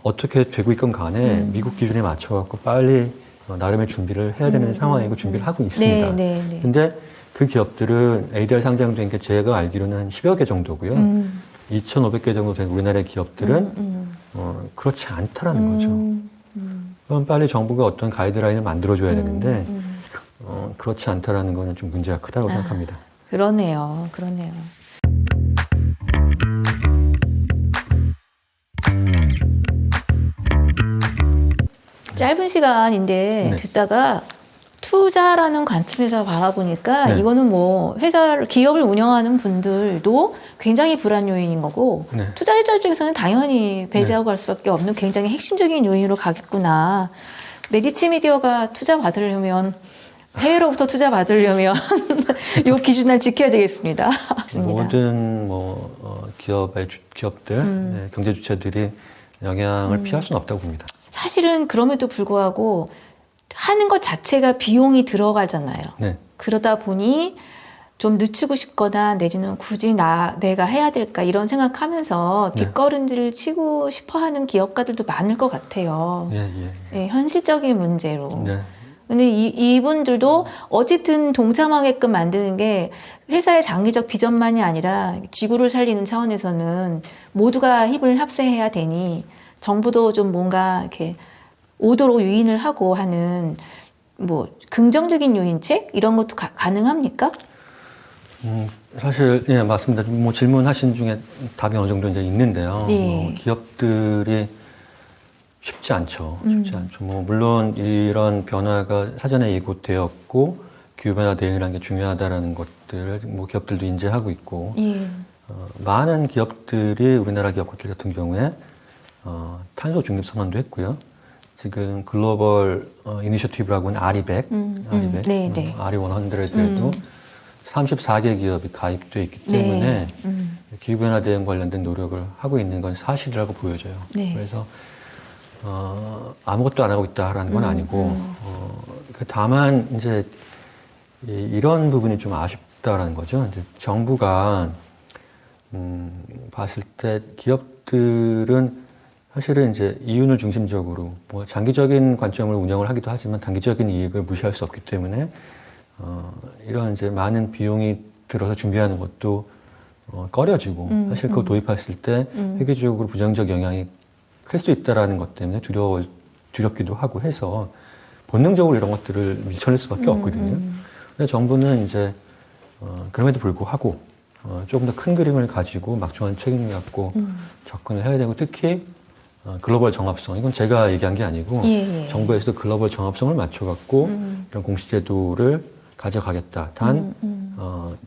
B: 어떻게 되고 있건 간에 미국 기준에 맞춰갖고 빨리 나름의 준비를 해야 되는 상황이고 준비를 하고 있습니다.
A: 네.
B: 근데 그 기업들은 ADR 상장된 게 제가 알기로는 한 10여 개 정도고요. 2,500개 정도 된 우리나라의 기업들은 그렇지 않다라는 거죠. 그럼 빨리 정부가 어떤 가이드라인을 만들어줘야 되는데 그렇지 않다라는 거는 좀 문제가 크다고 생각합니다.
A: 그러네요. 짧은 시간인데
B: 네.
A: 듣다가 투자라는 관점에서 바라보니까
B: 네.
A: 이거는 뭐 기업을 운영하는 분들도 굉장히 불안 요인인 거고
B: 네.
A: 투자자 입장에서는 당연히 배제하고 갈 수밖에 없는 굉장히 핵심적인 요인으로 가겠구나. 메디치 미디어가 투자 받으려면 해외로부터 투자 받으려면 이 기준을 지켜야 되겠습니다.
B: 모든 기업들, 경제 주체들이 영향을 피할 수는 없다고 봅니다.
A: 사실은 그럼에도 불구하고 하는 것 자체가 비용이 들어가잖아요.
B: 네.
A: 그러다 보니 좀 늦추고 싶거나 내지는 굳이 내가 해야 될까 이런 생각하면서
B: 네.
A: 뒷걸음질을 치고 싶어하는 기업가들도 많을 것 같아요.
B: 예, 예.
A: 예, 현실적인 문제로.
B: 네.
A: 근데 이분들도 어쨌든 동참하게끔 만드는 게 회사의 장기적 비전만이 아니라 지구를 살리는 차원에서는 모두가 힘을 합세해야 되니 정부도 좀 뭔가 이렇게 오도로 유인을 하고 하는 뭐 긍정적인 요인책 이런 것도 가능합니까?
B: 사실 예, 맞습니다. 뭐 질문하신 중에 답이 어느 정도 이제 있는데요.
A: 예.
B: 기업들이 쉽지 않죠. 쉽지 않죠. 뭐 물론 이런 변화가 사전에 예고되었고 기후변화 대응이라는 게 중요하다라는 것들을 뭐 기업들도 인지하고 있고
A: 예.
B: 많은 기업들이 우리나라 기업들 같은 경우에 탄소 중립 선언도 했고요. 지금 글로벌 이니셔티브라고 하는 RE100,
A: 네, 네.
B: RE100에도 34개 기업이 가입되어 있기 때문에 기후변화 대응 관련된 노력을 하고 있는 건 사실이라고 보여져요.
A: 네.
B: 그래서 아무것도 안 하고 있다라는 건 아니고 다만 이제 이런 부분이 좀 아쉽다라는 거죠. 이제 정부가 봤을 때 기업들은 사실은 이제 이윤을 중심적으로 뭐 장기적인 관점으로 운영을 하기도 하지만 단기적인 이익을 무시할 수 없기 때문에 이런 이제 많은 비용이 들어서 준비하는 것도 꺼려지고 사실 그거 도입했을 때 회계적으로 부정적 영향이 클 수 있다라는 것 때문에 두렵기도 하고 해서 본능적으로 이런 것들을 밀쳐낼 수밖에 없거든요. 근데 정부는 이제 그럼에도 불구하고 조금 더 큰 그림을 가지고 막중한 책임을 갖고 접근을 해야 되고 특히 글로벌 정합성 이건 제가 얘기한 게 아니고
A: 예.
B: 정부에서도 글로벌 정합성을 맞춰갖고 이런 공시제도를 가져가겠다. 단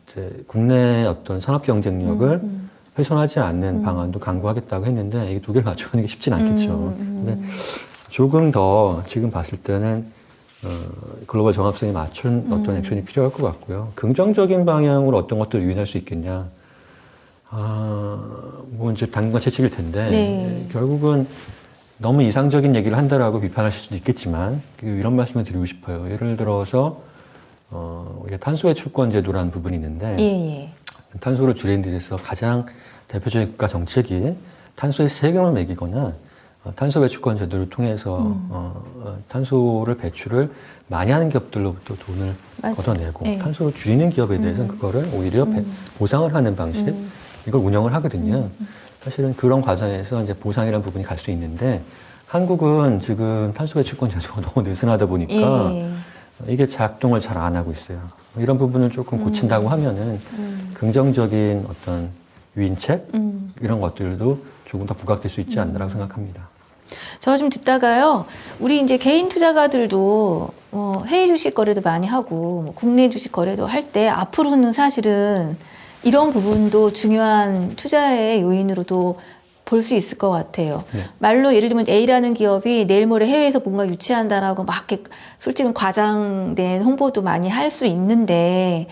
B: 이제 국내 어떤 산업 경쟁력을 훼손하지 않는 방안도 강구하겠다고 했는데 이게 두 개를 맞춰가는 게 쉽진 않겠죠. 근데 조금 더 지금 봤을 때는 글로벌 정합성에 맞춘 어떤 액션이 필요할 것 같고요. 긍정적인 방향으로 어떤 것들을 유인할 수 있겠냐. 뭐 이제 당분간 채찍일 텐데
A: 네.
B: 결국은 너무 이상적인 얘기를 한다라고 비판하실 수도 있겠지만 이런 말씀을 드리고 싶어요. 예를 들어서 우리가 탄소 배출권 제도라는 부분이 있는데
A: 예.
B: 탄소를 줄이는 데 있어서 가장 대표적인 국가 정책이 탄소에 세금을 매기거나 탄소 배출권 제도를 통해서 탄소를 배출을 많이 하는 기업들로부터 돈을
A: 맞아.
B: 걷어내고
A: 네.
B: 탄소를 줄이는 기업에 대해서는 그거를 오히려 보상을 하는 방식 이걸 운영을 하거든요. 사실은 그런 과정에서 이제 보상이라는 부분이 갈 수 있는데 한국은 지금 탄소 배출권 제도가 너무 느슨하다 보니까 이게 작동을 잘 안 하고 있어요. 이런 부분을 조금 고친다고 하면은 긍정적인 어떤 유인책 이런 것들도 조금 더 부각될 수 있지 않나라고 생각합니다.
A: 저 좀 듣다가요, 우리 이제 개인 투자가들도 해외 주식 거래도 많이 하고 뭐 국내 주식 거래도 할 때 앞으로는 사실은 이런 부분도 중요한 투자의 요인으로도 볼 수 있을 것 같아요.
B: 네.
A: 말로 예를 들면 A라는 기업이 내일 모레 해외에서 뭔가 유치한다라고 막 이렇게 솔직히 과장된 홍보도 많이 할 수 있는데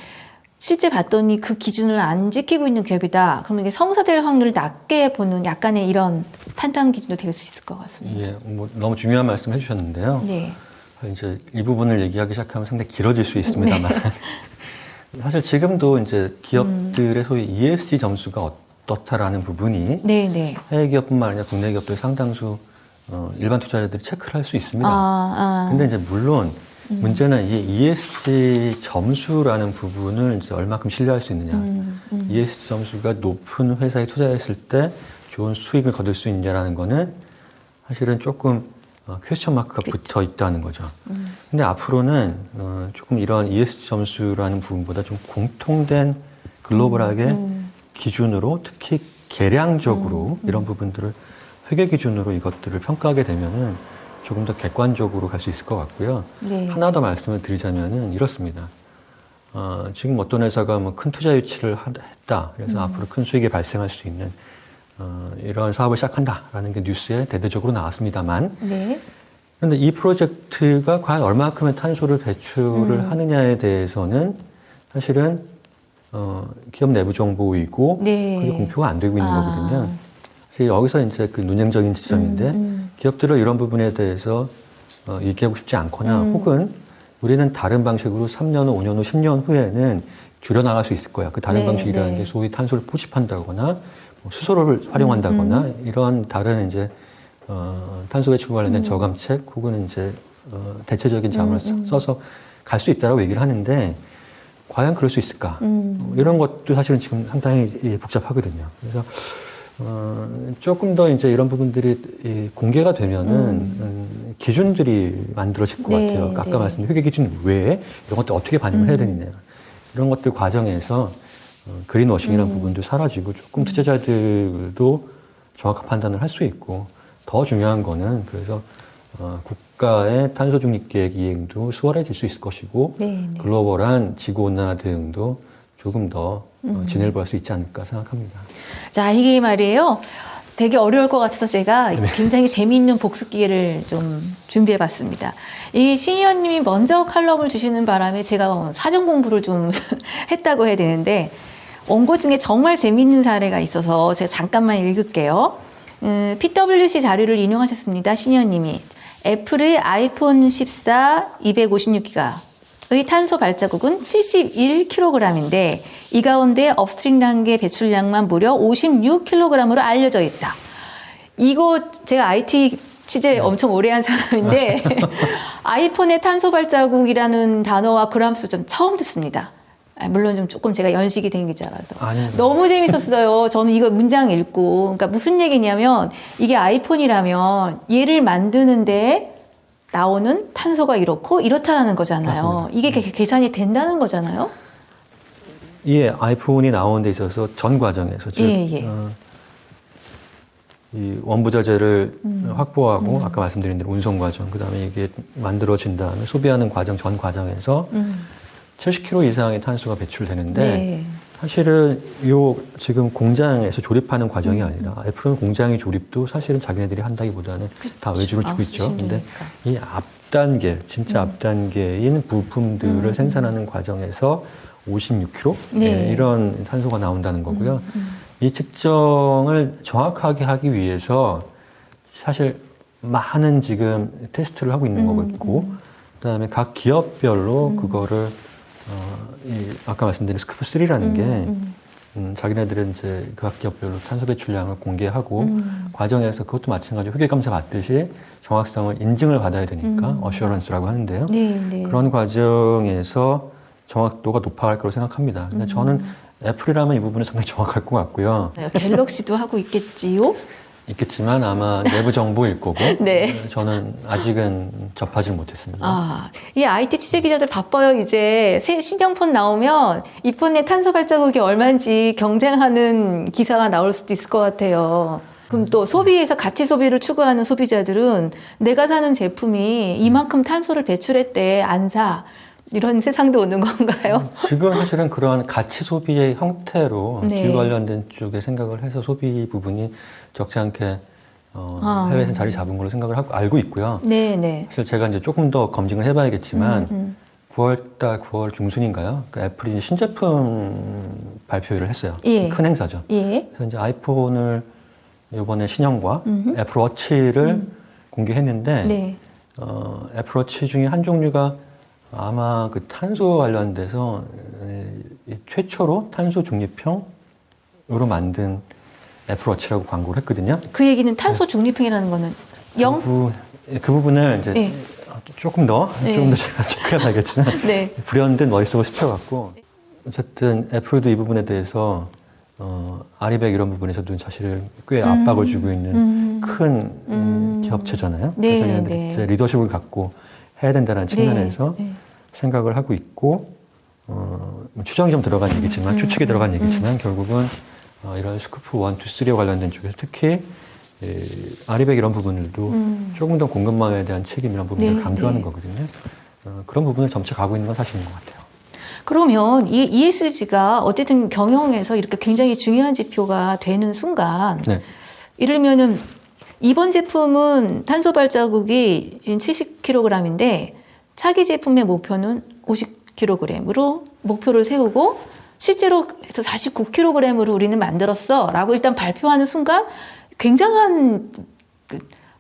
A: 실제 봤더니 그 기준을 안 지키고 있는 기업이다. 그러면 이게 성사될 확률을 낮게 보는 약간의 이런 판단 기준도 될 수 있을 것 같습니다.
B: 예, 뭐 너무 중요한 말씀 해주셨는데요.
A: 네.
B: 이제 이 부분을 얘기하기 시작하면 상당히 길어질 수 있습니다만 사실 지금도 이제 기업들의 소위 ESG 점수가 어떻다라는 부분이
A: 네.
B: 해외 기업뿐만 아니라 국내 기업들 상당수 일반 투자자들이 체크를 할 수 있습니다. 근데 이제 물론 문제는 이 ESG 점수라는 부분을 이제 얼마큼 신뢰할 수 있느냐. ESG 점수가 높은 회사에 투자했을 때 좋은 수익을 거둘 수 있느냐라는 거는 사실은 조금 퀘스천 마크가 붙어 있다는 거죠. 근데 앞으로는 조금 이런 ESG 점수라는 부분보다 좀 공통된 글로벌하게 기준으로 특히 계량적으로 이런 부분들을 회계 기준으로 이것들을 평가하게 되면은 조금 더 객관적으로 갈 수 있을 것 같고요.
A: 네.
B: 하나 더 말씀을 드리자면은 이렇습니다. 지금 어떤 회사가 뭐 큰 투자 유치를 했다. 그래서 앞으로 큰 수익이 발생할 수 있는 이런 사업을 시작한다라는 게 뉴스에 대대적으로 나왔습니다만,
A: 네.
B: 그런데 이 프로젝트가 과연 얼마큼의 탄소를 배출을 하느냐에 대해서는 사실은 기업 내부 정보이고
A: 네.
B: 그게 공표가 안 되고 있는 거거든요. 사실 여기서 이제 그 논쟁적인 지점인데 기업들은 이런 부분에 대해서 얘기하고 싶지 않거나 혹은 우리는 다른 방식으로 3년 후, 5년 후, 10년 후에는 줄여나갈 수 있을 거야. 그 다른
A: 네,
B: 방식이라는
A: 네.
B: 게 소위 탄소를 포집한다거나 뭐 수소를 활용한다거나 이런 다른 이제 탄소 배출 관련된 저감책 혹은 이제 대체적인 자원을 써서 갈 수 있다라고 얘기를 하는데 과연 그럴 수 있을까? 이런 것도 사실은 지금 상당히 복잡하거든요. 그래서 조금 더 이제 이런 부분들이 공개가 되면은 기준들이 만들어질 것
A: 네,
B: 같아요. 아까
A: 네.
B: 말씀드린 회계 기준 외에 이런 것들 어떻게 반영을 해야 되느냐. 이런 것들 과정에서 그린워싱이라는 부분도 사라지고 조금 투자자들도 정확한 판단을 할 수 있고 더 중요한 거는 그래서 국가의 탄소 중립 계획 이행도 수월해질 수 있을 것이고
A: 네, 네.
B: 글로벌한 지구 온난화 대응도 조금 더 진행을 할 수 있지 않을까 생각합니다.
A: 자, 이게 말이에요. 되게 어려울 것 같아서 제가 굉장히 재미있는 복습 기회를 좀 준비해 봤습니다. 이 신의원님이 먼저 칼럼을 주시는 바람에 제가 사전 공부를 좀 했다고 해야 되는데 원고 중에 정말 재미있는 사례가 있어서 제가 잠깐만 읽을게요. PwC 자료를 인용하셨습니다. 신의원님이. 애플의 아이폰 14 256기가의 탄소 발자국은 71kg인데 이 가운데 업스트림 단계 배출량만 무려 56kg으로 알려져 있다. 이거 제가 IT 취재 엄청 오래 한 사람인데 아이폰의 탄소 발자국이라는 단어와 그램 수 좀 처음 듣습니다. 물론 좀 조금 제가 연식이 된 게 줄 알아서.
B: 아닙니다.
A: 너무 재밌었어요. 저는 이거 문장 읽고. 그러니까 무슨 얘기냐면 이게 아이폰이라면 얘를 만드는데 나오는 탄소가 이렇고 이렇다라는 거잖아요.
B: 맞습니다.
A: 이게 계산이 된다는 거잖아요.
B: 예, 아이폰이 나오는 데 있어서 전 과정에서 즉 이 원부자재를 확보하고 아까 말씀드린 대로 운송 과정, 그다음에 이게 만들어진 다음에 소비하는 과정 전 과정에서 70kg 이상의 탄소가 배출되는데
A: 네.
B: 사실은 요 지금 공장에서 조립하는 과정이 아니라 애플은 공장의 조립도 사실은 자기네들이 한다기보다는 다 외주를 주고 있죠. 근데 이 앞단계, 진짜 앞단계인 부품들을 생산하는 과정에서 56kg
A: 네.
B: 이런 탄소가 나온다는 거고요. 이 측정을 정확하게 하기 위해서 사실 많은 지금 테스트를 하고 있는 거고, 그다음에 각 기업별로 그거를 아까 말씀드린 스코프 3라는 게 자기네들은 이제 각 기업별로 탄소 배출량을 공개하고 과정에서 그것도 마찬가지로 회계 감사 받듯이 정확성을 인증을 받아야 되니까 어슈어런스라고 하는데요.
A: 네, 네.
B: 그런 과정에서 정확도가 높아갈 거라고 생각합니다. 근데 저는 애플이라면 이 부분은 상당히 정확할 것 같고요.
A: 갤럭시도 하고 있겠지요?
B: 있겠지만 아마 내부 정보일 거고
A: 네.
B: 저는 아직은 접하지 못했습니다.
A: 아, 이 IT 취재 기자들 바빠요. 이제 새 신형폰 나오면 이 폰의 탄소 발자국이 얼마인지 경쟁하는 기사가 나올 수도 있을 것 같아요. 그럼 또 소비에서 가치 소비를 추구하는 소비자들은 내가 사는 제품이 이만큼 탄소를 배출했대, 안 사. 이런 세상도 오는 건가요?
B: 지금 사실은 그러한 가치 소비의 형태로
A: 네.
B: 기후 관련된 쪽에 생각을 해서 소비 부분이 적지 않게 해외에서 자리 잡은 걸로 생각을 하고 알고 있고요.
A: 네, 네.
B: 사실 제가 이제 조금 더 검증을 해봐야겠지만 9월달 9월 중순인가요? 그 애플이 신제품 발표를 했어요.
A: 예.
B: 큰 행사죠.
A: 예.
B: 그래서 이제 아이폰을 이번에 신형과 애플워치를 공개했는데
A: 네.
B: 애플워치 중에 한 종류가 아마 그 탄소 관련돼서 최초로 탄소 중립형으로 만든 애플워치라고 광고를 했거든요.
A: 그 얘기는 탄소 중립형이라는 거는 영?
B: 그 부분을 이제
A: 네.
B: 조금 더 제가 체크해봐야겠지만
A: 네.
B: 불현듯 머릿속을 스쳐갖고 어쨌든 애플도 이 부분에 대해서 아리백 이런 부분에서도 사실은 꽤 압박을 주고 있는 큰 기업체잖아요.
A: 네,
B: 그래서
A: 네.
B: 이제 리더십을 갖고 해야 된다는 측면에서
A: 네.
B: 생각을 하고 있고 추정이 좀 들어간 얘기지만 추측이 들어간 얘기지만 결국은 이런 스쿠프 1, 2, 3와 관련된 쪽에서 특히 아리백 이런 부분들도 조금 더 공급망에 대한 책임 이런 부분을
A: 네,
B: 강조하는
A: 네.
B: 거거든요. 그런 부분을 점차 가고 있는 건 사실인 것 같아요.
A: 그러면 이 ESG가 어쨌든 경영에서 이렇게 굉장히 중요한 지표가 되는 순간
B: 네.
A: 이러면은 이번 제품은 탄소 발자국이 70kg인데 차기 제품의 목표는 50kg으로 목표를 세우고 실제로 해서 49kg으로 우리는 만들었어 라고 일단 발표하는 순간 굉장한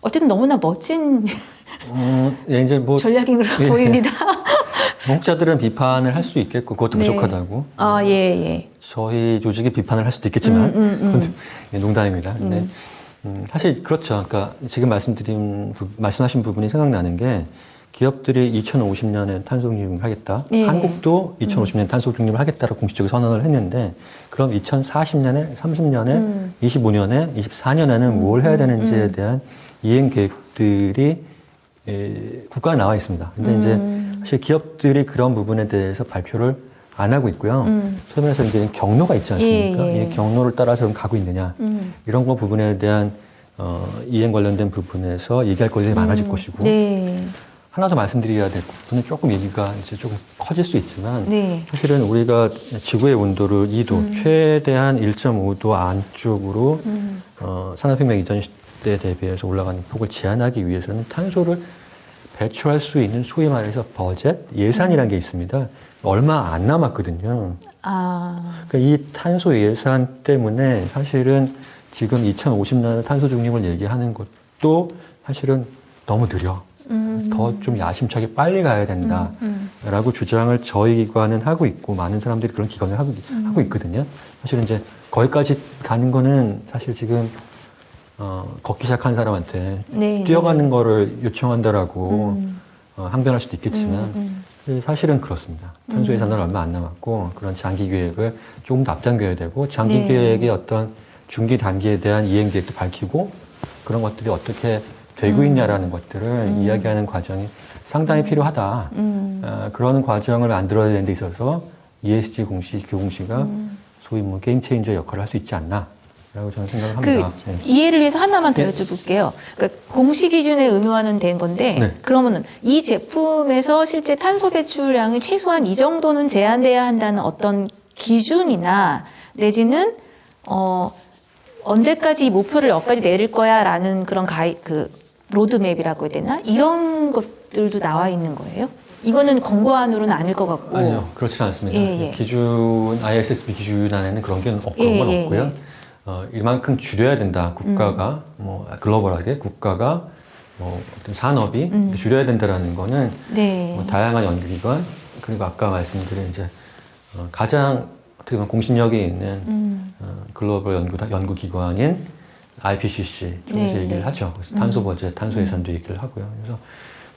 A: 어쨌든 너무나 멋진
B: 예, 이제 뭐
A: 전략인 걸로 보입니다.
B: 목자들은 비판을 할 수 있겠고 그것도
A: 네.
B: 부족하다고.
A: 아, 예, 예.
B: 저희 조직이 비판을 할 수도 있겠지만 그건 농담입니다. 근데 사실 그렇죠. 그러니까 지금 말씀하신 부분이 생각나는 게 기업들이 2050년에 탄소 중립을 하겠다.
A: 예.
B: 한국도 2050년 탄소 중립을 하겠다고 공식적으로 선언을 했는데 그럼 2040년에, 30년에, 25년에, 24년에는 뭘 해야 되는지에 대한 이행 계획들이 국가에 나와 있습니다. 근데 이제 사실 기업들이 그런 부분에 대해서 발표를 안 하고 있고요. 소위 말해서 이제 경로가 있지 않습니까?
A: 예, 예.
B: 이 경로를 따라서 가고 있느냐. 이런 거 부분에 대한 이행 관련된 부분에서 얘기할 것이 많아질 것이고.
A: 네.
B: 하나 더 말씀드려야 될 부분은 조금 얘기가 이제 조금 커질 수 있지만
A: 네.
B: 사실은 우리가 지구의 온도를 2도, 최대한 1.5도 안쪽으로 산업혁명 이전 시대에 대비해서 올라가는 폭을 제한하기 위해서는 탄소를 배출할 수 있는 소위 말해서 버젯, 예산이라는 게 있습니다. 얼마 안 남았거든요.
A: 아,
B: 그러니까 이 탄소 예산 때문에 사실은 지금 2050년에 탄소 중립을 얘기하는 것도 사실은 너무 느려. 더 좀 야심차게 빨리 가야 된다라고 주장을 저희 기관은 하고 있고 많은 사람들이 그런 기관을 하고 있거든요. 사실은 이제 거기까지 가는 거는 사실 지금 걷기 시작한 사람한테
A: 네,
B: 뛰어가는 거를 요청한다라고 항변할 수도 있겠지만 사실은 그렇습니다. 탄소 예산은 얼마 안 남았고 그런 장기 계획을 조금 더 앞당겨야 되고 장기
A: 네.
B: 계획의 어떤 중기 단계에 대한 이행 계획도 밝히고 그런 것들이 어떻게 되고 있냐라는 것들을 이야기하는 과정이 상당히 필요하다. 그런 과정을 만들어야 되는 데 있어서 ESG 교공시가 소위 뭐 게임 체인저 역할을 할 수 있지 않나라고 저는 생각을 합니다. 네.
A: 이해를 위해서 하나만 더
B: 네.
A: 여쭤볼게요. 그러니까 공시 기준에 의무화는 된 건데,
B: 네.
A: 그러면은 이 제품에서 실제 탄소 배출량이 최소한 이 정도는 제한돼야 한다는 어떤 기준이나 내지는 언제까지 이 목표를 여기까지 내릴 거야라는 그런 로드맵이라고 해야 되나? 이런 것들도 나와 있는 거예요? 이거는 권고안으로는 아닐 것 같고.
B: 아니요, 그렇지 않습니다.
A: 예, 예.
B: 기준, ISSB 기준 안에는 그런 건
A: 예,
B: 없고요. 이만큼 줄여야 된다. 국가가, 뭐, 글로벌하게 국가가, 뭐, 어떤 산업이 줄여야 된다라는 거는
A: 네.
B: 뭐 다양한 연구기관, 그리고 아까 말씀드린 이제, 가장 어떻게 보면 공신력이 있는 글로벌 연구기관인 IPCC 쪽에서
A: 네,
B: 얘기를
A: 네.
B: 하죠. 그래서 탄소 버젯, 탄소 예산도 얘기를 하고요. 그래서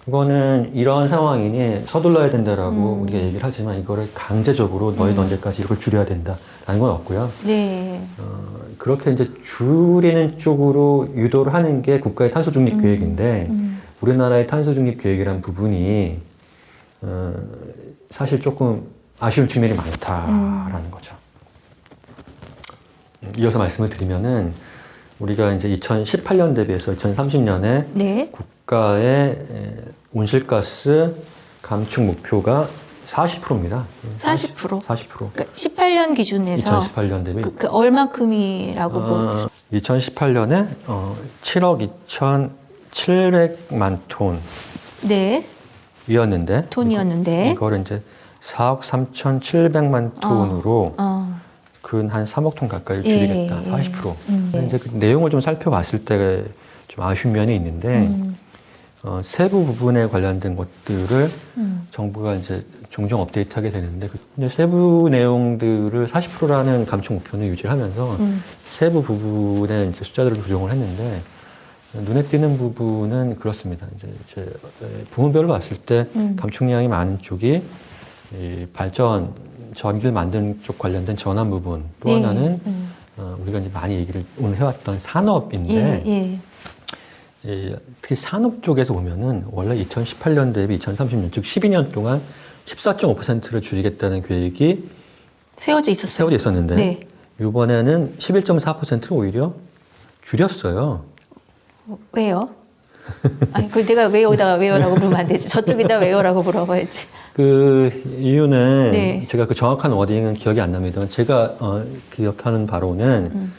B: 그거는 이런 상황이니 서둘러야 된다라고 우리가 얘기를 하지만 이거를 강제적으로 너희는 언제까지 이걸 줄여야 된다라는 건 없고요.
A: 네.
B: 그렇게 이제 줄이는 쪽으로 유도를 하는 게 국가의 탄소 중립 계획인데 우리나라의 탄소 중립 계획이라는 부분이 사실 조금 아쉬운 측면이 많다라는 거죠. 이어서 말씀을 드리면은 우리가 이제 2018년 대비해서 2030년에
A: 네.
B: 국가의 온실가스 감축 목표가 40%입니다.
A: 40%?
B: 40%.
A: 그러니까 18년 기준에서
B: 2018년 대비.
A: 그 얼마큼이라고
B: 2018년에 7억 2,700만
A: 네.
B: 톤이었는데
A: 톤이었는데
B: 이거를 이제 4억 3,700만 톤으로 근 한 3억 톤 가까이 줄이겠다. 40%. 이제 그 내용을 좀 살펴봤을 때 좀 아쉬운 면이 있는데 세부 부분에 관련된 것들을 정부가 이제 종종 업데이트하게 되는데 그 세부 내용들을 40%라는 감축 목표는 유지하면서 세부 부분에 이제 숫자들을 조정을 했는데 눈에 띄는 부분은 그렇습니다. 이제 부문별로 봤을 때 감축량이 많은 쪽이 이 전기를 만드는 쪽 관련된 전환 부분 또
A: 예.
B: 하나는 우리가 이제 많이 얘기를 오늘 해왔던 산업인데 특히 산업 쪽에서 보면은 원래 2018년 대비 2030년 즉 12년 동안 14.5%를 줄이겠다는 계획이
A: 세워져 있었는데
B: 네. 이번에는 11.4%를 오히려 줄였어요.
A: 왜요? 아니, 그걸 내가 왜요다가 왜요라고 부르면 안 되지. 저쪽에다 왜요라고 물어봐야지.
B: 그 이유는
A: 네.
B: 제가 그 정확한 워딩은 기억이 안 납니다만 제가 기억하는 바로는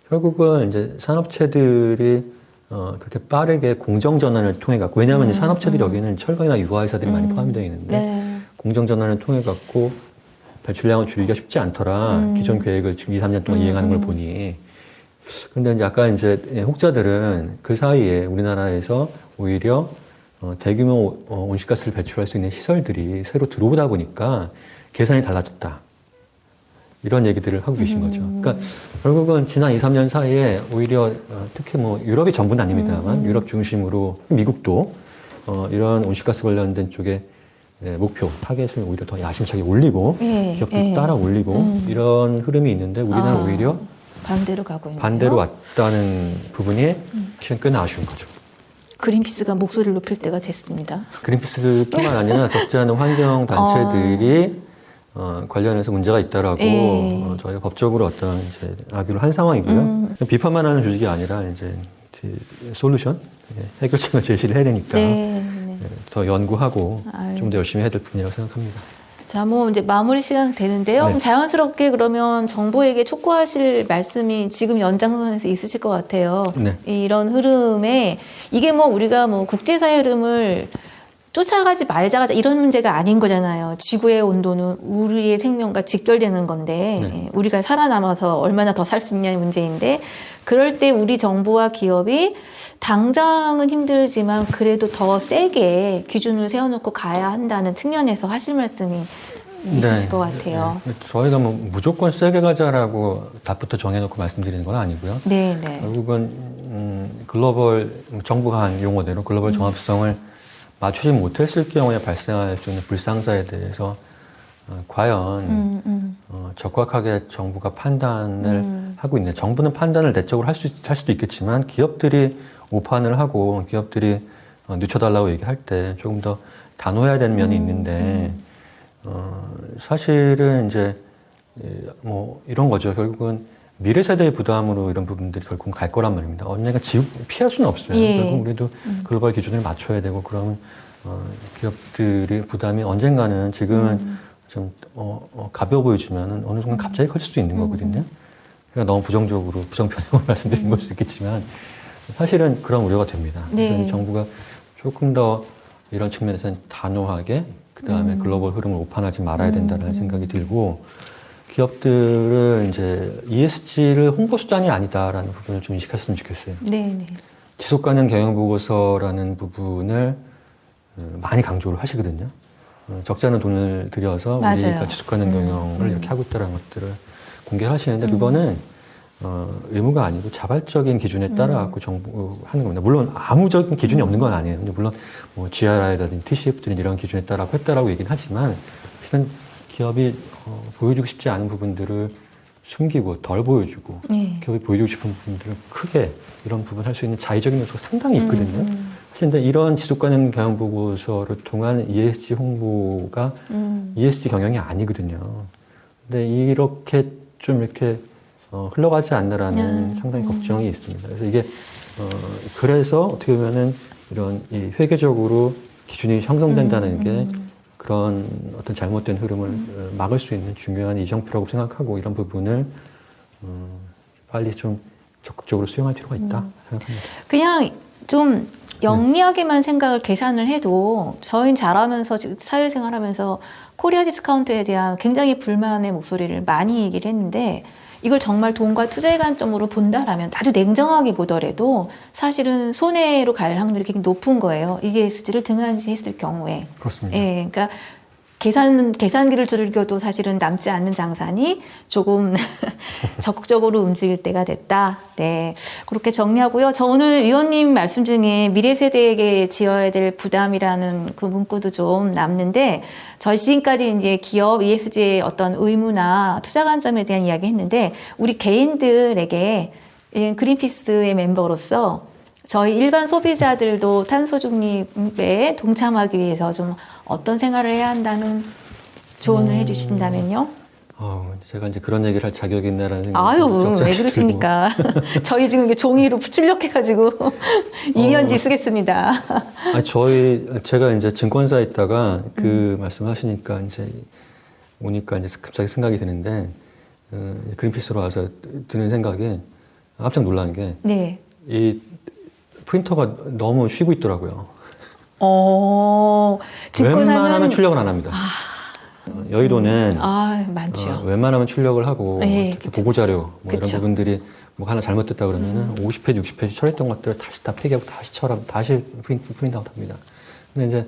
B: 결국은 이제 산업체들이 그렇게 빠르게 공정전환을 통해 갖고 왜냐하면 산업체들이 여기는 철강이나 유화회사들이 많이 포함이 되어 있는데
A: 네.
B: 공정전환을 통해 갖고 배출량을 줄이기가 쉽지 않더라. 기존 계획을 지금 2, 3년 동안 이행하는 걸 보니 근데 이제 아까 이제 혹자들은 그 사이에 우리나라에서 오히려 대규모 온실가스를 배출할 수 있는 시설들이 새로 들어오다 보니까 계산이 달라졌다. 이런 얘기들을 하고 계신 거죠. 그러니까 결국은 지난 2, 3년 사이에 오히려 특히 뭐 유럽이 전부는 아닙니다만 유럽 중심으로 미국도 이런 온실가스 관련된 쪽에 목표, 타겟을 오히려 더 야심차게 올리고 기업도 따라 올리고 이런 흐름이 있는데 우리나라는 오히려
A: 반대로 가고 있네요.
B: 반대로 왔다는 부분이 사실은 꽤나 아쉬운 거죠.
A: 그린피스가 목소리를 높일 때가 됐습니다.
B: 그린피스뿐만 아니라 적지 않은 환경 단체들이 관련해서 문제가 있다라고 저희가 법적으로 어떤 이제 악유를 한 상황이고요. 비판만 하는 조직이 아니라 이제 솔루션, 해결책을 제시를 해야 되니까 더 연구하고 좀 더 열심히 해야 될 부분이라고 생각합니다.
A: 자, 뭐 이제 마무리 시간 되는데요.
B: 네.
A: 자연스럽게 그러면 정부에게 촉구하실 말씀이 지금 연장선에서 있으실 것 같아요.
B: 네.
A: 이런 흐름에 이게 뭐 우리가 뭐 국제사회 흐름을 쫓아가지 말자 이런 문제가 아닌 거잖아요. 지구의 온도는 우리의 생명과 직결되는 건데 우리가 살아남아서 얼마나 더 살 수 있냐는 문제인데 그럴 때 우리 정부와 기업이 당장은 힘들지만 그래도 더 세게 기준을 세워놓고 가야 한다는 측면에서 하실 말씀이 있으실 것 같아요.
B: 저희가 뭐 무조건 세게 가자라고 답부터 정해놓고 말씀드리는 건 아니고요. 결국은 글로벌 정부가 한 용어대로 글로벌 종합성을 맞추지 못했을 경우에 발생할 수 있는 불상사에 대해서 과연 적확하게 정부가 판단을 하고 있냐. 정부는 판단을 내적으로 할 수도 있겠지만 기업들이 오판을 하고 기업들이 늦춰달라고 얘기할 때 조금 더 단호해야 되는 면이 있는데 사실은 이제 뭐 이런 거죠. 결국은 미래 세대의 부담으로 이런 부분들이 결국 갈 거란 말입니다. 언젠가 피할 수는 없어요. 결국 우리도 글로벌 기준을 맞춰야 되고 그러면 기업들의 부담이 언젠가는 지금은 좀 가벼워 보이지만 어느 순간 갑자기 커질 수 있는 거거든요. 그러니까 너무 부정편향으로 말씀드린 걸 수 있겠지만 사실은 그런 우려가 됩니다. 그래서 정부가 조금 더 이런 측면에서는 단호하게 그 다음에 글로벌 흐름을 오판하지 말아야 된다는 생각이 들고 기업들은 이제 ESG를 홍보 수단이 아니다라는 부분을 좀 인식하셨으면 좋겠어요. 지속 가능 경영 보고서라는 부분을 많이 강조를 하시거든요. 적지 않은 돈을 들여서 우리가 지속 가능 경영을 이렇게 하고 있다는 것들을 공개를 하시는데 그거는 의무가 아니고 자발적인 기준에 따라 갖고 정부 하는 겁니다. 물론 아무적인 기준이 없는 건 아니에요. 물론 뭐 GRI라든지 TCF들은 이런 기준에 따라 했다라고 얘기는 하지만 실은 기업이 보여주고 싶지 않은 부분들을 숨기고 덜 보여주고 기업이 보여주고 싶은 부분들을 크게 이런 부분 할 수 있는 자의적인 요소가 상당히 있거든요. 사실 근데 이런 지속가능 경영 보고서를 통한 ESG 홍보가 ESG 경영이 아니거든요. 근데 이렇게 좀 이렇게 흘러가지 않나라는 상당히 걱정이 있습니다. 그래서 이게 그래서 어떻게 보면은 이런 이 회계적으로 기준이 형성된다는 게 그런 어떤 잘못된 흐름을 막을 수 있는 중요한 이정표라고 생각하고 이런 부분을 빨리 좀 적극적으로 수용할 필요가 있다 생각합니다.
A: 그냥 좀 영리하게만 생각을 계산을 해도 저희는 잘하면서 사회생활하면서 코리아 디스카운트에 대한 굉장히 불만의 목소리를 많이 얘기를 했는데 이걸 정말 돈과 투자의 관점으로 본다라면 아주 냉정하게 보더라도 사실은 손해로 갈 확률이 굉장히 높은 거예요. ESG를 등한시했을 경우에.
B: 그렇습니다.
A: 그러니까 계산기를 두들겨도 사실은 남지 않는 장산이 조금 적극적으로 움직일 때가 됐다. 그렇게 정리하고요. 저 오늘 위원님 말씀 중에 미래 세대에게 지어야 될 부담이라는 그 문구도 좀 남는데 저희 지금까지 이제 기업 ESG의 어떤 의무나 투자 관점에 대한 이야기 했는데 우리 개인들에게 그린피스의 멤버로서 저희 일반 소비자들도 탄소 중립에 동참하기 위해서 좀 어떤 생활을 해야 한다는 조언을 해주신다면요?
B: 제가 이제 그런 얘기를 할 자격이 있나라는 생각이
A: 아유, 왜 그러십니까? 저희 지금 이게 종이로 출력해가지고 이면지 쓰겠습니다.
B: 제가 이제 증권사에 있다가 그 말씀하시니까 이제 오니까 이제 갑자기 생각이 드는데 그린피스로 와서 드는 생각이 깜짝 놀란 게 이 프린터가 너무 쉬고 있더라고요. 웬만하면 출력을 안 합니다. 여의도는
A: 많죠.
B: 웬만하면 출력을 하고 특히 보고자료 이런 부분들이 뭐 하나 잘못됐다 그러면은 50페이지, 60페이지 처리했던 것들을 다시 다 폐기하고 다시 처리하고 다시 프린트아웃 합니다. 근데 이제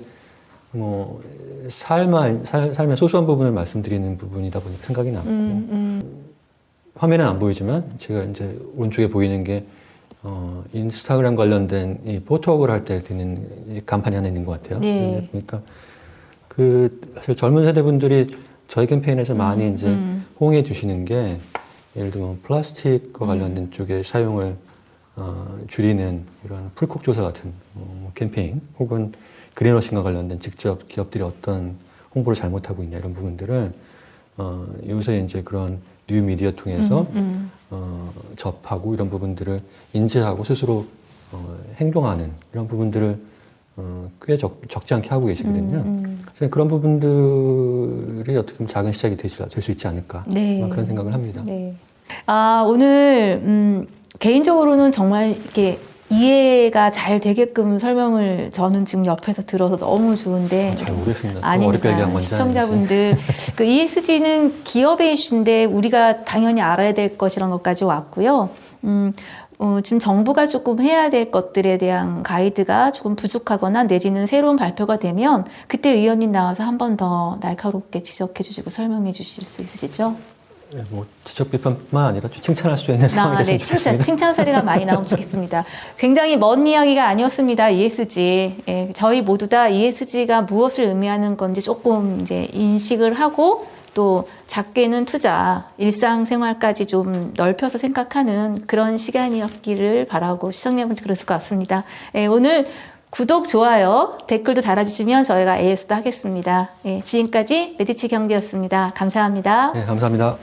B: 뭐 삶의 소소한 부분을 말씀드리는 부분이다 보니까 생각이 나고 화면은 안 보이지만 제가 이제 오른쪽에 보이는 게 인스타그램 관련된 이 포토웍을 할 때 드는 이 간판이 하나 있는 것 같아요.
A: 네.
B: 그러니까 사실 젊은 세대 분들이 저희 캠페인에서 많이 이제 호응해 주시는 게 예를 들면 플라스틱과 관련된 쪽의 사용을 줄이는 이런 풀콕 조사 같은 캠페인 혹은 그린워싱과 관련된 직접 기업들이 어떤 홍보를 잘못하고 있냐 이런 부분들을 요새 이제 그런 뉴 미디어 통해서 접하고 이런 부분들을 인지하고 스스로 행동하는 이런 부분들을 꽤 적지 않게 하고 계시거든요. 그래서 그런 부분들이 어떻게 보면 작은 시작이 될 수 있지 않을까
A: 네.
B: 그런 생각을 합니다.
A: 네. 오늘 개인적으로는 정말 이렇게 이해가 잘 되게끔 설명을 저는 지금 옆에서 들어서 너무 좋은데
B: 잘 모르겠습니다.
A: 아닙니다. 시청자분들 그 ESG는 기업의 이슈인데 우리가 당연히 알아야 될 것이란 것까지 왔고요. 지금 정부가 조금 해야 될 것들에 대한 가이드가 조금 부족하거나 내지는 새로운 발표가 되면 그때 의원님 나와서 한 번 더 날카롭게 지적해 주시고 설명해 주실 수 있으시죠?
B: 네, 뭐 지적 비판뿐만 아니라 칭찬할 수 있는 상황이 됐으면 좋겠습니다.
A: 칭찬 사례가 많이 나오면 좋겠습니다. 굉장히 먼 이야기가 아니었습니다. ESG. 예, 저희 모두 다 ESG가 무엇을 의미하는 건지 조금 이제 인식을 하고 또 작게는 투자, 일상생활까지 좀 넓혀서 생각하는 그런 시간이었기를 바라고 시청자분들 그랬을 것 같습니다. 예, 오늘 구독, 좋아요, 댓글도 달아주시면 저희가 AS도 하겠습니다. 예, 지금까지 메디치 경제였습니다. 감사합니다.
B: 네, 감사합니다.